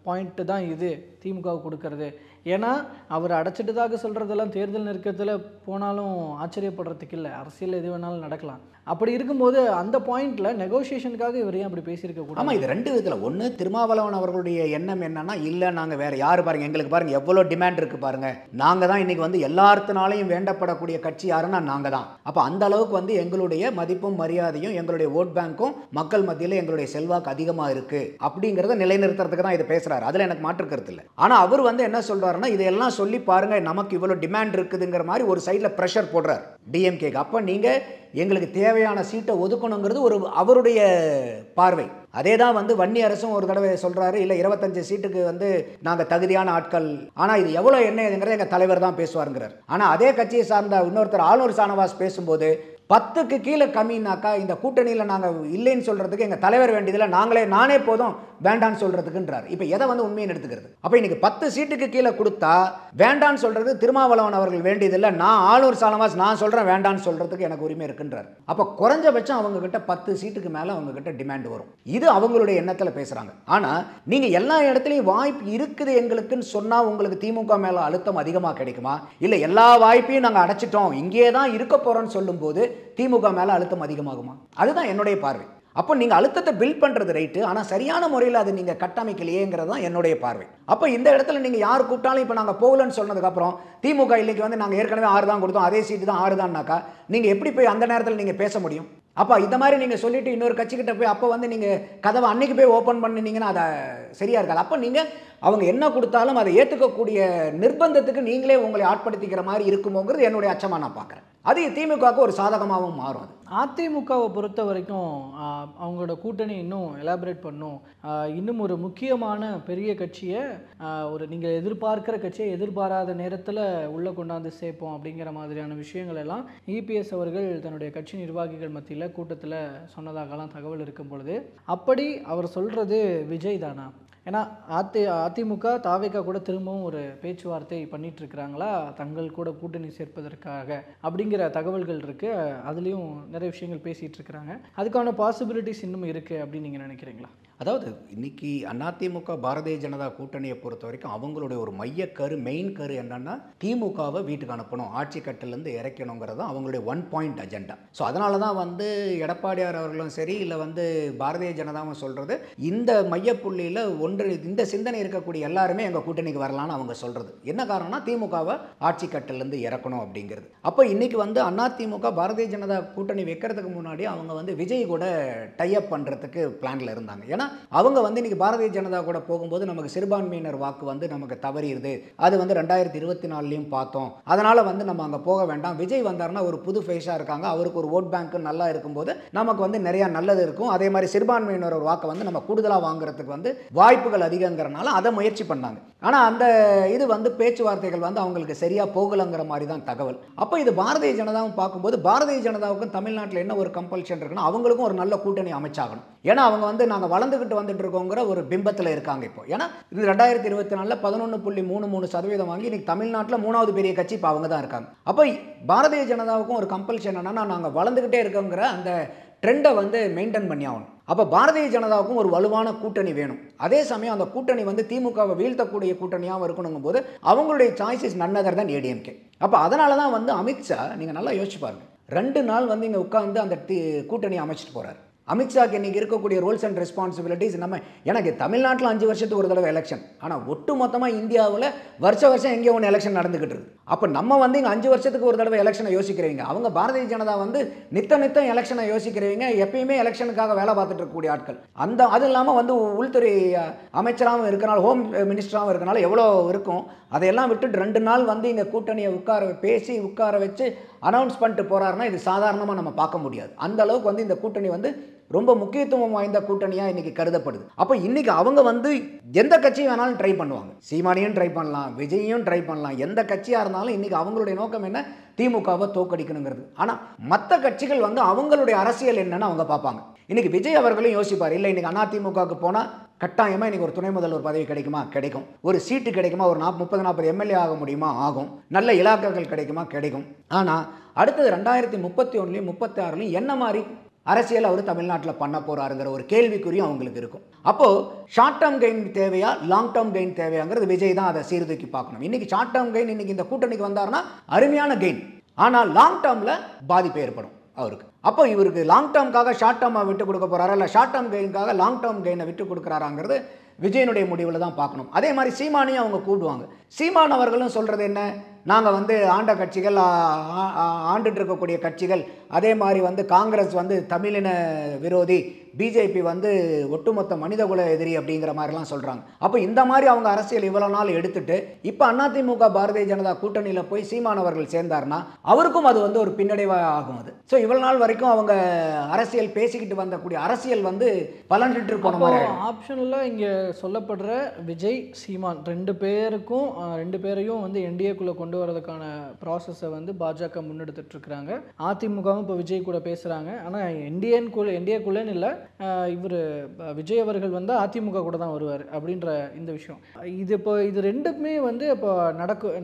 பாயிண்ட்டு தான் இது திமுகவுக்கு கொடுக்கறது. ஏன்னா அவர் அடைச்சிட்டதாக சொல்கிறதெல்லாம் தேர்தல் நெருக்கத்தில் போனாலும் ஆச்சரியப்படுறதுக்கு இல்லை, அரசியல் எது வேணாலும் நடக்கலாம். அப்படி இருக்கும்போது அந்த பாயிண்ட்டில் நெகோசியேஷனுக்காக இவர் ஏன் அப்படி பேசியிருக்க கூடாது? ஆமாம், இது 2 விதத்தில். ஒன்று, திருமாவளவன் அவர்களுடைய எண்ணம் என்னன்னா, இல்லை நாங்கள் வேறு யார் பாருங்கள், எங்களுக்கு பாருங்கள் எவ்வளோ டிமாண்ட் இருக்குது பாருங்கள், நாங்கள் தான் இன்றைக்கி வந்து எல்லாத்தினாலையும் வேண்டப்படக்கூடிய கட்சி யாருன்னா நாங்கள் தான். அப்போ அந்த அளவுக்கு வந்து எங்களுடைய மதிப்பும் மரியாதையும் எங்களுடைய ஓட் பேங்க்கும் மக்கள் மத்தியில் எங்களுடைய செல்வாக்கு அதிகமாக இருக்குது அப்படிங்கிறத நிலைநிறுத்துறதுக்கு தான் இதை பேசுகிறாரு. அதில் எனக்கு மாற்று கருத்து இல்லை. ஆனால் அவர் வந்து என்ன சொல்கிறாருன்னா, இதையெல்லாம் சொல்லி பாருங்கள் நமக்கு இவ்வளோ டிமாண்ட் இருக்குதுங்கிற மாதிரி ஒரு சைடில் ப்ரெஷர் போடுறார் டிஎம்கேக்கு. அப்போ நீங்கள் எங்களுக்கு தேவையான சீட்டை ஒதுக்கணுங்கிறது ஒரு அவருடைய பார்வை. அதே தான் வந்து வன்னி அரசும் ஒரு தடவை சொல்கிறாரு, இல்லை 25 சீட்டுக்கு வந்து நாங்கள் தகுதியான ஆட்கள், ஆனால் இது எவ்வளோ என்ன இதுங்கிறத எங்கள் தலைவர் தான் பேசுவாருங்கிறார். ஆனால் அதே கட்சியை சார்ந்த இன்னொருத்தர் ஆளுநர் ஷானவாஸ் பேசும்போது 10க்கு கீழே கம்மினாக்கா இந்த கூட்டணியில் நாங்கள் இல்லைன்னு சொல்கிறதுக்கு எங்கள் தலைவர் வேண்டியதில் நானே போதும் வேண்டான்னு சொல்கிறதுக்குன்றார். இப்போ எதை வந்து உண்மையை எடுத்துக்கிறது? அப்போ இன்றைக்கி 10 சீட்டுக்கு கீழே கொடுத்தா வேண்டான்னு சொல்கிறது திருமாவளவன் அவர்கள் வேண்டியதில்லை, நான் ஆளுநர் ஷானவாஸ் நான் சொல்கிறேன் வேண்டான்னு சொல்கிறதுக்கு எனக்கு உரிமை இருக்குன்றார். அப்போ குறைஞ்சபட்சம் அவங்கக்கிட்ட 10 சீட்டுக்கு மேலே அவங்கக்கிட்ட டிமாண்ட் வரும். இது அவங்களுடைய எண்ணத்தில் பேசுகிறாங்க. ஆனால் நீங்கள் எல்லா இடத்துலையும் வாய்ப்பு இருக்குது எங்களுக்குன்னு சொன்னால் உங்களுக்கு திமுக மேலே அழுத்தம் அதிகமாக கிடைக்குமா? இல்லை எல்லா வாய்ப்பையும் நாங்கள் அடைச்சிட்டோம் இங்கே தான் இருக்க போகிறோன்னு சொல்லும்போது திமுக மேலே அழுத்தம் அதிகமாகுமா? அதுதான் என்னுடைய பார்வை. அப்போ நீங்கள் அழுத்தத்தை பில்ட் பண்ணுறது ரைட்டு, ஆனால் சரியான முறையில் அது நீங்கள் கட்டமைக்கலையேங்கிறது தான் என்னுடைய பார்வை. அப்போ இந்த இடத்துல நீங்கள் யார் கூப்பிட்டாலும் இப்போ நாங்கள் போகலன்னு சொன்னதுக்கப்புறம் திமுக இன்னைக்கு வந்து நாங்கள் ஏற்கனவே 6 தான் கொடுத்தோம், அதே சீட்டு தான் 6 தான்னாக்கா நீங்கள் எப்படி போய் அந்த நேரத்தில் நீங்கள் பேச முடியும்? அப்போ இந்த மாதிரி நீங்கள் சொல்லிவிட்டு இன்னொரு கட்சிக்கிட்ட போய் அப்போ வந்து நீங்கள் கதவை அன்னைக்கு போய் ஓப்பன் பண்ணினீங்கன்னா அதை சரியாக இருக்காது. அப்போ நீங்கள் அவங்க என்ன கொடுத்தாலும் அதை ஏற்றுக்கக்கூடிய நிர்பந்தத்துக்கு நீங்களே உங்களை ஆட்படுத்திக்கிற மாதிரி இருக்குமோங்கிறது என்னுடைய அச்சமாக நான் பார்க்குறேன். அது திமுகவுக்கு ஒரு சாதகமாகவும் மாறும். அது அதிமுகவை பொறுத்த வரைக்கும் அவங்களோட கூட்டணி இன்னும் எலாபரேட் பண்ணும், இன்னும் ஒரு முக்கியமான பெரிய கட்சியை ஒரு நீங்கள் எதிர்பார்க்கிற கட்சியை எதிர்பாராத நேரத்தில் உள்ளே கொண்டாந்து சேர்ப்போம் அப்படிங்கிற மாதிரியான விஷயங்கள் எல்லாம் இபிஎஸ் அவர்கள் தன்னுடைய கட்சி நிர்வாகிகள் மத்தியில் கூட்டத்தில் சொன்னதாகலாம் தகவல் இருக்கும் பொழுது, அப்படி அவர் சொல்கிறது விஜய் தானா? ஏன்னா அதிமுக தாவேகா கூட திரும்பவும் ஒரு பேச்சுவார்த்தை பண்ணிட்டு இருக்கிறாங்களா தங்கள் கூட கூட்டணி சேர்ப்பதற்காக அப்படிங்கிற தகவல்கள் இருக்குது. அதுலேயும் நிறைய விஷயங்கள் பேசிகிட்டு இருக்கிறாங்க. அதுக்கான பாசிபிலிட்டிஸ் இன்னும் இருக்குது அப்படின்னு நீங்கள் நினைக்கிறீங்களா? அதாவது இன்னைக்கு அதிமுக பாரதிய ஜனதா கூட்டணியை பொறுத்த வரைக்கும் அவங்களுடைய ஒரு மையக்கரு மெயின் கரு என்னன்னா திமுகவை வீட்டுக்கு அனுப்பணும், ஆட்சி கட்டிலேருந்து இறக்கணுங்கிறது தான் அவங்களுடைய 1 பாயிண்ட் அஜெண்டா. ஸோ அதனால தான் வந்து எடப்பாடியார் அவர்களும் சரி இல்லை வந்து பாரதிய ஜனதாவும் சொல்கிறது இந்த மையப்புள்ளியில் இந்த சிந்தனை இருக்கக்கூடிய எல்லாருமே எங்கள் கூட்டணிக்கு வரலான்னு அவங்க சொல்கிறது. என்ன காரணம்னா திமுகவை ஆட்சி கட்டிலேருந்து இறக்கணும் அப்படிங்கிறது. அப்போ இன்னைக்கு வந்து அதிமுக பாரதிய ஜனதா கூட்டணி வைக்கிறதுக்கு முன்னாடி அவங்க வந்து விஜய் கூட டைப் பண்ணுறதுக்கு பிளானில் இருந்தாங்க. ஏன்னா அவங்க வந்து இன்னைக்கு பாரதிய ஜனதா கூட போகும்போது நமக்கு சிறுபான்மையினர் வாக்கு வந்து நமக்கு தவறிடுது, அது வந்து 2024லையும் பார்த்தோம், அதனால் வந்து நம்ம அங்கே போக வேண்டாம், விஜய் வந்தார்னா ஒரு புது ஃபேஸாக இருக்காங்க, அவருக்கு ஒரு ஓட் பேங்க் நல்லா இருக்கும்போது நமக்கு வந்து நிறையா நல்லது இருக்கும், அதே மாதிரி சிறுபான்மையினர் ஒரு வாக்கை வந்து நம்ம கூடுதலாக வாங்குறதுக்கு வந்து வாய்ப்புகள் அதிகங்கிறனால அதை முயற்சி பண்ணாங்க. ஆனால் அந்த இது வந்து பேச்சுவார்த்தைகள் வந்து அவங்களுக்கு சரியாக போகலைங்கிற மாதிரி தான் தகவல். அப்போ இது பாரதிய ஜனதாவும் பார்க்கும்போது பாரதிய ஜனதாவுக்கும் தமிழ்நாட்டில் என்ன ஒரு கம்பல்ஷன் இருக்குன்னா அவங்களுக்கும் ஒரு நல்ல கூட்டணி அமைச்சாகணும். ஏன்னா அவங்க வந்து நாங்கள் வளர்ந்துக்கிட்டு வந்துட்டு இருக்கோங்கிற ஒரு பிம்பத்தில் இருக்காங்க. இப்போ ஏன்னா இது 2024 11.33% வாங்கி இன்னைக்கு தமிழ்நாட்டில் 3வது பெரிய கட்சி இப்போ அவங்க தான் இருக்காங்க. அப்போ பாரதிய ஜனதாவுக்கும் ஒரு கம்பல்ஷன் என்னன்னா நாங்கள் வளர்ந்துக்கிட்டே இருக்கோங்கிற அந்த ட்ரெண்டை வந்து மெயின்டைன் பண்ணி ஆகணும். அப்போ பாரதிய ஜனதாவுக்கும் ஒரு வலுவான கூட்டணி வேணும். அதே சமயம் அந்த கூட்டணி வந்து திமுகவை வீழ்த்தக்கூடிய கூட்டணியாகவும் இருக்கணுங்கும் போது அவங்களுடைய choice is none other than ADMK. அப்போ அதனால தான் வந்து அமித்ஷா நீங்கள் நல்லா யோசிச்சு பாருங்க, 2 நாள் வந்து இங்கே உட்காந்து அந்த கூட்டணி அமைச்சிட்டு போகிறார். அமித்ஷாக்கு இன்றைக்கி இருக்கக்கூடிய ரோல்ஸ் அண்ட் ரெஸ்பான்சிபிலிட்டிஸ் எனக்கு தமிழ்நாட்டில் 5 வருஷத்துக்கு ஒரு தடவை எலெக்ஷன், ஆனால் ஒட்டு மொத்தமாக இந்தியாவில் வருஷம் எங்கேயோ ஒன்று எலெக்ஷன் நடந்துக்கிட்டு இருக்குது. அப்போ நம்ம வந்து இங்கே 5 வருஷத்துக்கு ஒரு தடவை எலெக்ஷனை யோசிக்கிறவங்க, அவங்க பாரதிய ஜனதா வந்து நித்தம் எலெக்ஷனை யோசிக்கிறவங்க, எப்பயுமே எலெக்ஷனுக்காக வேலை பார்த்துட்டு இருக்கக்கூடிய ஆட்கள். அது இல்லாமல் வந்து உள்துறை அமைச்சராகவும் இருக்கனால ஹோம் மினிஸ்டராகவும் இருக்கனால எவ்வளோ இருக்கும், அதையெல்லாம் விட்டுட்டு 2 நாள் வந்து இங்கே கூட்டணியை உட்கார வச்சு அனௌன்ஸ் பண்ணிட்டு போகிறாருன்னா இது சாதாரணமாக நம்ம பார்க்க முடியாது. அந்த அளவுக்கு வந்து இந்த கூட்டணி வந்து ரொம்ப முக்கியத்துவம் வாய்ந்த கூட்டணியாக இன்றைக்கி கருதப்படுது. அப்போ இன்றைக்கி அவங்க வந்து எந்த கட்சியும் வேணாலும் ட்ரை பண்ணுவாங்க, சீமானியும் ட்ரை பண்ணலாம், விஜயும் ட்ரை பண்ணலாம், எந்த கட்சியாக இருந்தாலும் இன்றைக்கி அவங்களுடைய நோக்கம் என்ன, திமுகவை தோக்கடிக்கணுங்கிறது. ஆனால் மற்ற கட்சிகள் வந்து அவங்களுடைய அரசியல் என்னன்னு அவங்க பார்ப்பாங்க. இன்றைக்கி விஜய் அவர்களும் யோசிப்பார், இல்லை இன்றைக்கி அதிமுகவுக்கு போனால் கட்டாயமாக இன்றைக்கி ஒரு துணை முதல்வர் பதவி கிடைக்குமா, கிடைக்கும், ஒரு சீட்டு கிடைக்குமா, ஒரு 30-40 எம்எல்ஏ ஆக முடியுமா, ஆகும், நல்ல இலாக்காக்கள் கிடைக்குமா, கிடைக்கும். ஆனால் அடுத்தது 2031 36 என்ன மாதிரி அரசியல் அவர் தமிழ்நாட்டில் பண்ண போறாருங்கிற ஒரு கேள்விக்குறியும் அவங்களுக்கு இருக்கும். அப்போ ஷார்ட் டேர்ம் கெயின் தேவையா, லாங் டேர்ம் கெயின் தேவையாங்கிறது விஜய் தான் அதை சீர்தூக்கி பார்க்கணும். இன்னைக்கு ஷார்ட் டேர்ம் கெயின், இன்னைக்கு இந்த கூட்டணிக்கு வந்தாருன்னா அருமையான கெயின், ஆனால் லாங் டேர்ம்ல பாதிப்பு ஏற்படும் அவருக்கு. அப்போ இவருக்கு லாங் டேர்முக்காக ஷார்ட் டேர்மை விட்டு கொடுக்க போறாரா, இல்லை ஷார்ட் டேர்ம் கெயினுக்காக லாங் டேர்ம் கெயினை விட்டு கொடுக்குறாராங்கிறது விஜயனுடைய முடிவில் தான் பார்க்கணும். அதே மாதிரி சீமானையும் அவங்க கூடுவாங்க. சீமான் அவர்களும் சொல்றது என்ன, நாங்கள் வந்து ஆண்ட கட்சிகள், ஆண்டுட்டு இருக்கக்கூடிய கட்சிகள், அதே மாதிரி வந்து காங்கிரஸ் வந்து தமிழின விரோதி, பிஜேபி வந்து ஒட்டுமொத்த மனிதகுல எதிரி அப்படிங்கிற மாதிரிலாம் சொல்கிறாங்க. அப்போ இந்த மாதிரி அவங்க அரசியல் இவ்வளோ நாள் எடுத்துட்டு இப்போ அதிமுக பாரதிய ஜனதா கூட்டணியில் போய் சீமானவர்கள் சேர்ந்தார்னா அவருக்கும் அது வந்து ஒரு பின்னடைவாக ஆகும். அது ஸோ இவ்வளோ நாள் வரைக்கும் அவங்க அரசியல் பேசிக்கிட்டு வந்தக்கூடிய அரசியல் வந்து பலன்ட்டு போன மாதிரி ஆப்ஷனில் இங்கே சொல்லப்படுற விஜய் சீமான் ரெண்டு பேரையும் வந்து என்டிஏக்குள்ளே கொண்டு வரதுக்கான ப்ராசஸை வந்து பாஜக முன்னெடுத்துட்டு இருக்கிறாங்க. அதிமுகவும் இப்போ விஜய் கூட பேசுகிறாங்க. ஆனால் என்டிஏக்குள்ளேன்னு இல்லை, இவர் விஜய் அவர்கள் வந்து அதிமுக கூட தான் வருவார் அப்படின்ற இந்த விஷயம். இது ரெண்டுமே வந்து இப்போ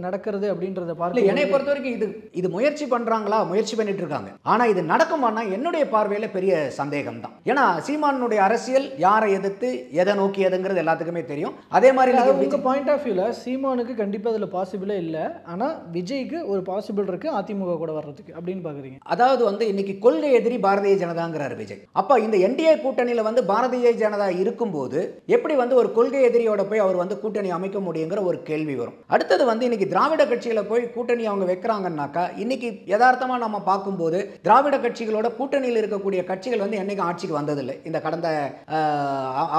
நடக்கிறது அப்படின்றத பார்த்து என்னை பொறுத்த வரைக்கும் இது முயற்சி பண்ணுறாங்களா, முயற்சி பண்ணிட்டு இருக்காங்க. ஆனால் இது நடக்குமானா என்னுடைய பார்வையில் பெரிய சந்தேகம் தான். ஏன்னா சீமானுடைய அரசியல் யாரை எதிர்த்து எதை நோக்கியதுங்கிறது எல்லாத்துக்குமே தெரியும். அதே மாதிரி உங்கள் பாயிண்ட் ஆஃப் வியூவில் சீமானுக்கு கண்டிப்பாக அதில் பாசிபிளே இல்லை, ஆனால் விஜய்க்கு ஒரு பாசிபிள் இருக்குது அதிமுக கூட வர்றதுக்கு அப்படின்னு பார்க்குறீங்க. அதாவது வந்து இன்னைக்கு கொள்கை எதிரி பாரதிய ஜனதாங்கிறார் விஜய். அப்போ இந்த என்டிஏ கூட்டணியில் வந்து பாரதிய ஜனதா இருக்கும்போது எப்படி வந்து ஒரு கொள்கை எதிரியோட போய் அவர் வந்து கூட்டணி அமைக்க முடியுங்கிற ஒரு கேள்வி வரும். அடுத்தது வந்து இன்னைக்கு திராவிட கட்சியில போய் கூட்டணி அவங்க வைக்கிறாங்கன்னாக்கா இன்னைக்கு யதார்த்தமாக நம்ம பார்க்கும்போது திராவிட கட்சிகளோட கூட்டணியில் இருக்கக்கூடிய கட்சிகள் வந்து என்னைக்கும் ஆட்சிக்கு வந்ததில்லை. இந்த கடந்த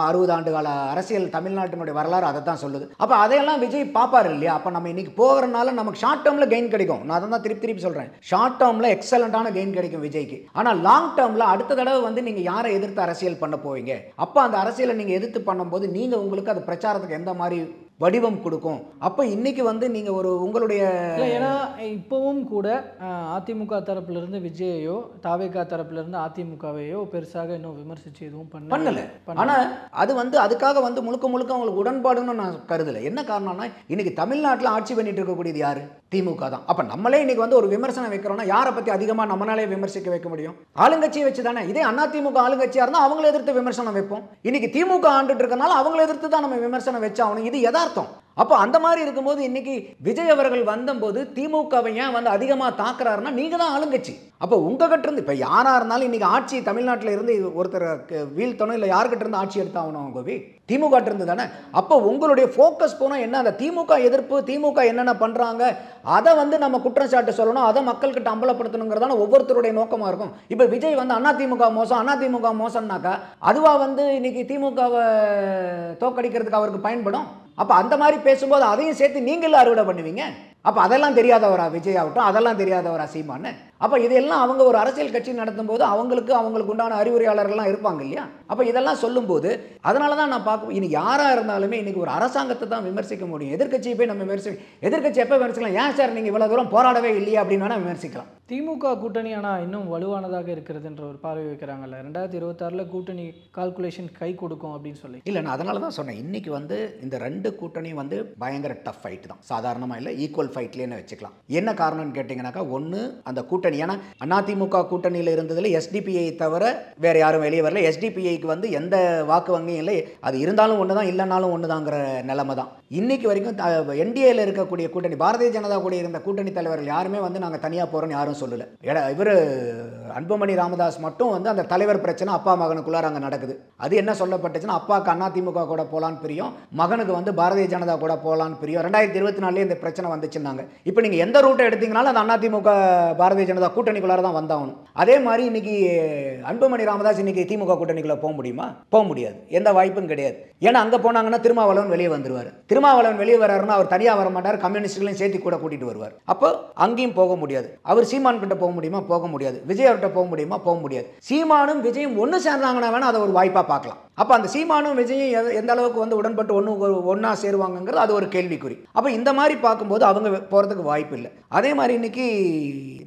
60 ஆண்டு கால அரசியல் தமிழ்நாட்டினுடைய வரலாறு அதை தான் சொல்லுது. அப்போ அதையெல்லாம் விஜய் பார்ப்பார் இல்லையா. அப்போ நம்ம இன்னைக்கு போகிறனால நமக்கு ஷார்ட் டேர்ம்ல கெயின் கிடைக்கும். நான் அதை தான் திருப்பி சொல்றேன். ஷார்ட் டேர்ம்ல எக்ஸலண்டான கெயின் கிடைக்கும் விஜய்க்கு. ஆனால் லாங் டேர்ம்ல அடுத்த தடவை வந்து நீங்க யாரை எதிர்த்து அரசியல் பண்ண போவீங்க, அப்போ அந்த அரசியலை நீங்க எதிர்த்து பண்ணும்போது நீங்க உங்களுக்கு அது பிரச்சாரத்துக்கு எந்த மாதிரி வடிவம் கொடுக்கும். அப்போ இன்னைக்கு வந்து நீங்க ஒரு உங்களுடைய ஏன்னா இப்பவும் கூட அதிமுக தரப்பிலிருந்து விஜயையோ தாவேகா தரப்பிலிருந்து அதிமுகவையோ பெருசாக இன்னும் விமர்சிச்சு எதுவும் பண்ணல. ஆனா அது வந்து அதுக்காக வந்து முழுக்க அவங்களுக்கு உடன்பாடுன்னு நான் கருதலை. என்ன காரணம்னா இன்னைக்கு தமிழ்நாட்டில் ஆட்சி பண்ணிட்டு இருக்கக்கூடியது யாரு, திமுக தான். அப்ப நம்மளே இன்னைக்கு வந்து ஒரு விமர்சனம் வைக்கிறோம்னா யாரை பத்தி அதிகமா நம்மளாலே விமர்சிக்க வைக்க முடியும், ஆளுங்கட்சியை வச்சு தானே. இதே அதிமுக ஆளுங்கட்சியா இருந்தா அவங்களை எதிர்த்து விமர்சனம் வைப்போம். இன்னைக்கு திமுக ஆண்டுட்டு இருக்கனால அவங்களை எதிர்த்து தான் நம்ம விமர்சனம் வச்சாகணும். இது யதார்த்தம். அப்போ அந்த மாதிரி இருக்கும்போது இன்னைக்கு விஜய் அவர்கள் வந்தபோது திமுகவை ஏன் வந்து அதிகமாக தாக்குறாருன்னா நீங்க தான் ஆளுங்கட்சி. அப்போ உங்ககிட்ட இருந்து இப்போ யாரா இருந்தாலும் இன்னைக்கு ஆட்சி தமிழ்நாட்டில் இருந்து ஒருத்தர் வீழ்த்தணும், இல்லை யாருக்கிட்ட இருந்து ஆட்சி எடுத்தாகணும், கோபி திமுக இருந்து தானே. அப்போ உங்களுடைய ஃபோக்கஸ் போனால் என்ன, அந்த திமுக எதிர்ப்பு, திமுக என்னென்ன பண்ணுறாங்க அதை வந்து நம்ம குற்றச்சாட்டு சொல்லணும், அதை மக்கள்கிட்ட அம்பலப்படுத்தணுங்கிறதான ஒவ்வொருத்தருடைய நோக்கமாக இருக்கும். இப்போ விஜய் வந்து அதிமுக மோசம்னாக்கா அதுவா வந்து இன்னைக்கு திமுகவை தோக்கடிக்கிறதுக்கு அவருக்கு பயன்படும். அப்போ அந்த மாதிரி பேசும்போது அதையும் சேர்த்து நீங்களும் அறுவடை பண்ணுவீங்க. அப்போ அதெல்லாம் தெரியாதவரா விஜய் ஆகட்டும், அதெல்லாம் தெரியாதவரா சீமான்னு. அப்போ இதெல்லாம் அவங்க ஒரு அரசியல் கட்சி நடத்தும் போது அவங்களுக்கு உண்டான அறிவுரையாளர்கள்லாம் இருப்பாங்க இல்லையா. அப்போ இதெல்லாம் சொல்லும்போது அதனால தான் நான் பார்க்க இனி யாராக இருந்தாலுமே இன்னைக்கு ஒரு அரசாங்கத்தை தான் விமர்சிக்க முடியும். எதிர்கட்சியை போய் நம்ம எதிர்கட்சி எப்போ விமர்சிக்கலாம், ஏன் சார் நீங்கள் இவ்வளோ தூரம் போராடவே இல்லையா அப்படின்னு வேணால் விமர்சிக்கலாம். திமுக கூட்டணி ஆனால் இன்னும் வலுவானதாக இருக்கிறதுன்ற ஒரு பார்வை வைக்கிறாங்கல்ல. 2026 கூட்டணி கால்குலேஷன் கை கொடுக்கும் அப்படின்னு சொல்லி. இல்லை, நான் அதனால தான் சொன்னேன் இன்னைக்கு வந்து இந்த 2 கூட்டணியும் வந்து பயங்கர டஃப் ஃபைட் தான், சாதாரணமாக இல்லை, ஈக்குவல் ஃபைட்லேன்னு வச்சுக்கலாம். என்ன காரணம்னு கேட்டிங்கனாக்கா, ஒன்று அந்த கூட்டணி, ஏன்னா அதிமுக கூட்டணியில் இருந்ததில் எஸ்டிபிஐ தவிர வேற யாரும் வெளியே வரல. எஸ்டிபிஐக்கு வந்து எந்த வாக்கு வங்கியும் இல்லை, அது இருந்தாலும் ஒன்று தான் இல்லைனாலும் ஒன்று தாங்கிற நிலைமை தான் இன்னைக்கு வரைக்கும். என்டிஏல இருக்கக்கூடிய கூட்டணி, பாரதிய ஜனதா கூட இருந்த கூட்டணி தலைவர்கள் யாருமே வந்து நாங்கள் தனியாக போகிறோன்னு யாரும் சொல்லலை. இவர் அன்புமணி ராமதாஸ் மட்டும் வந்து அந்த தலைவர் பிரச்சனை அப்பா மகனுக்குள்ளார அங்கே நடக்குது. அது என்ன சொல்லப்பட்டுச்சுன்னா, அப்பாவுக்கு அதிமுக கூட போகலான்னு பிரியும், மகனுக்கு வந்து பாரதிய ஜனதா கூட போகலான்னு பிரியும். 2024 இந்த பிரச்சனை வந்துச்சுன்னாங்க. இப்போ நீங்கள் எந்த ரூட்டை எடுத்தீங்கனாலும் அது அதிமுக பாரதிய ஜனதா கூட்டணிக்குள்ளார தான் வந்தாகணும். அதே மாதிரி இன்னைக்கு அன்புமணி ராமதாஸ் இன்னைக்கு திமுக கூட்டணிக்குள்ள போக முடியுமா? போக முடியாது, எந்த வாய்ப்பும் கிடையாது. ஏன்னா அங்கே போனாங்கன்னா திருமாவளவன் வெளியே வந்துருவார். திருமாவளவன் வெளியே வர்றாருன்னா அவர் தனியாக வர மாட்டார், கம்யூனிஸ்ட்களையும் சேர்த்து கூட கூட்டிட்டு வருவார். அப்போ அங்கேயும் போக முடியாது. அவர் சீமான் கிட்ட போக முடியுமா? போக முடியாது. விஜய் அவர்கிட்ட போக முடியுமா? போக முடியாது. சீமானும் விஜயும் ஒன்று சேர்ந்தாங்கன்னா வேணா அதை ஒரு வாய்ப்பாக பார்க்கலாம். அப்போ அந்த சீமானும் விஜயும் எந்த அளவுக்கு வந்து உடன்பட்டு ஒன்றா சேருவாங்கிறது அது ஒரு கேள்விக்குறி. அப்போ இந்த மாதிரி பார்க்கும்போது அவங்க போகிறதுக்கு வாய்ப்பு இல்லை. அதே மாதிரி இன்னைக்கு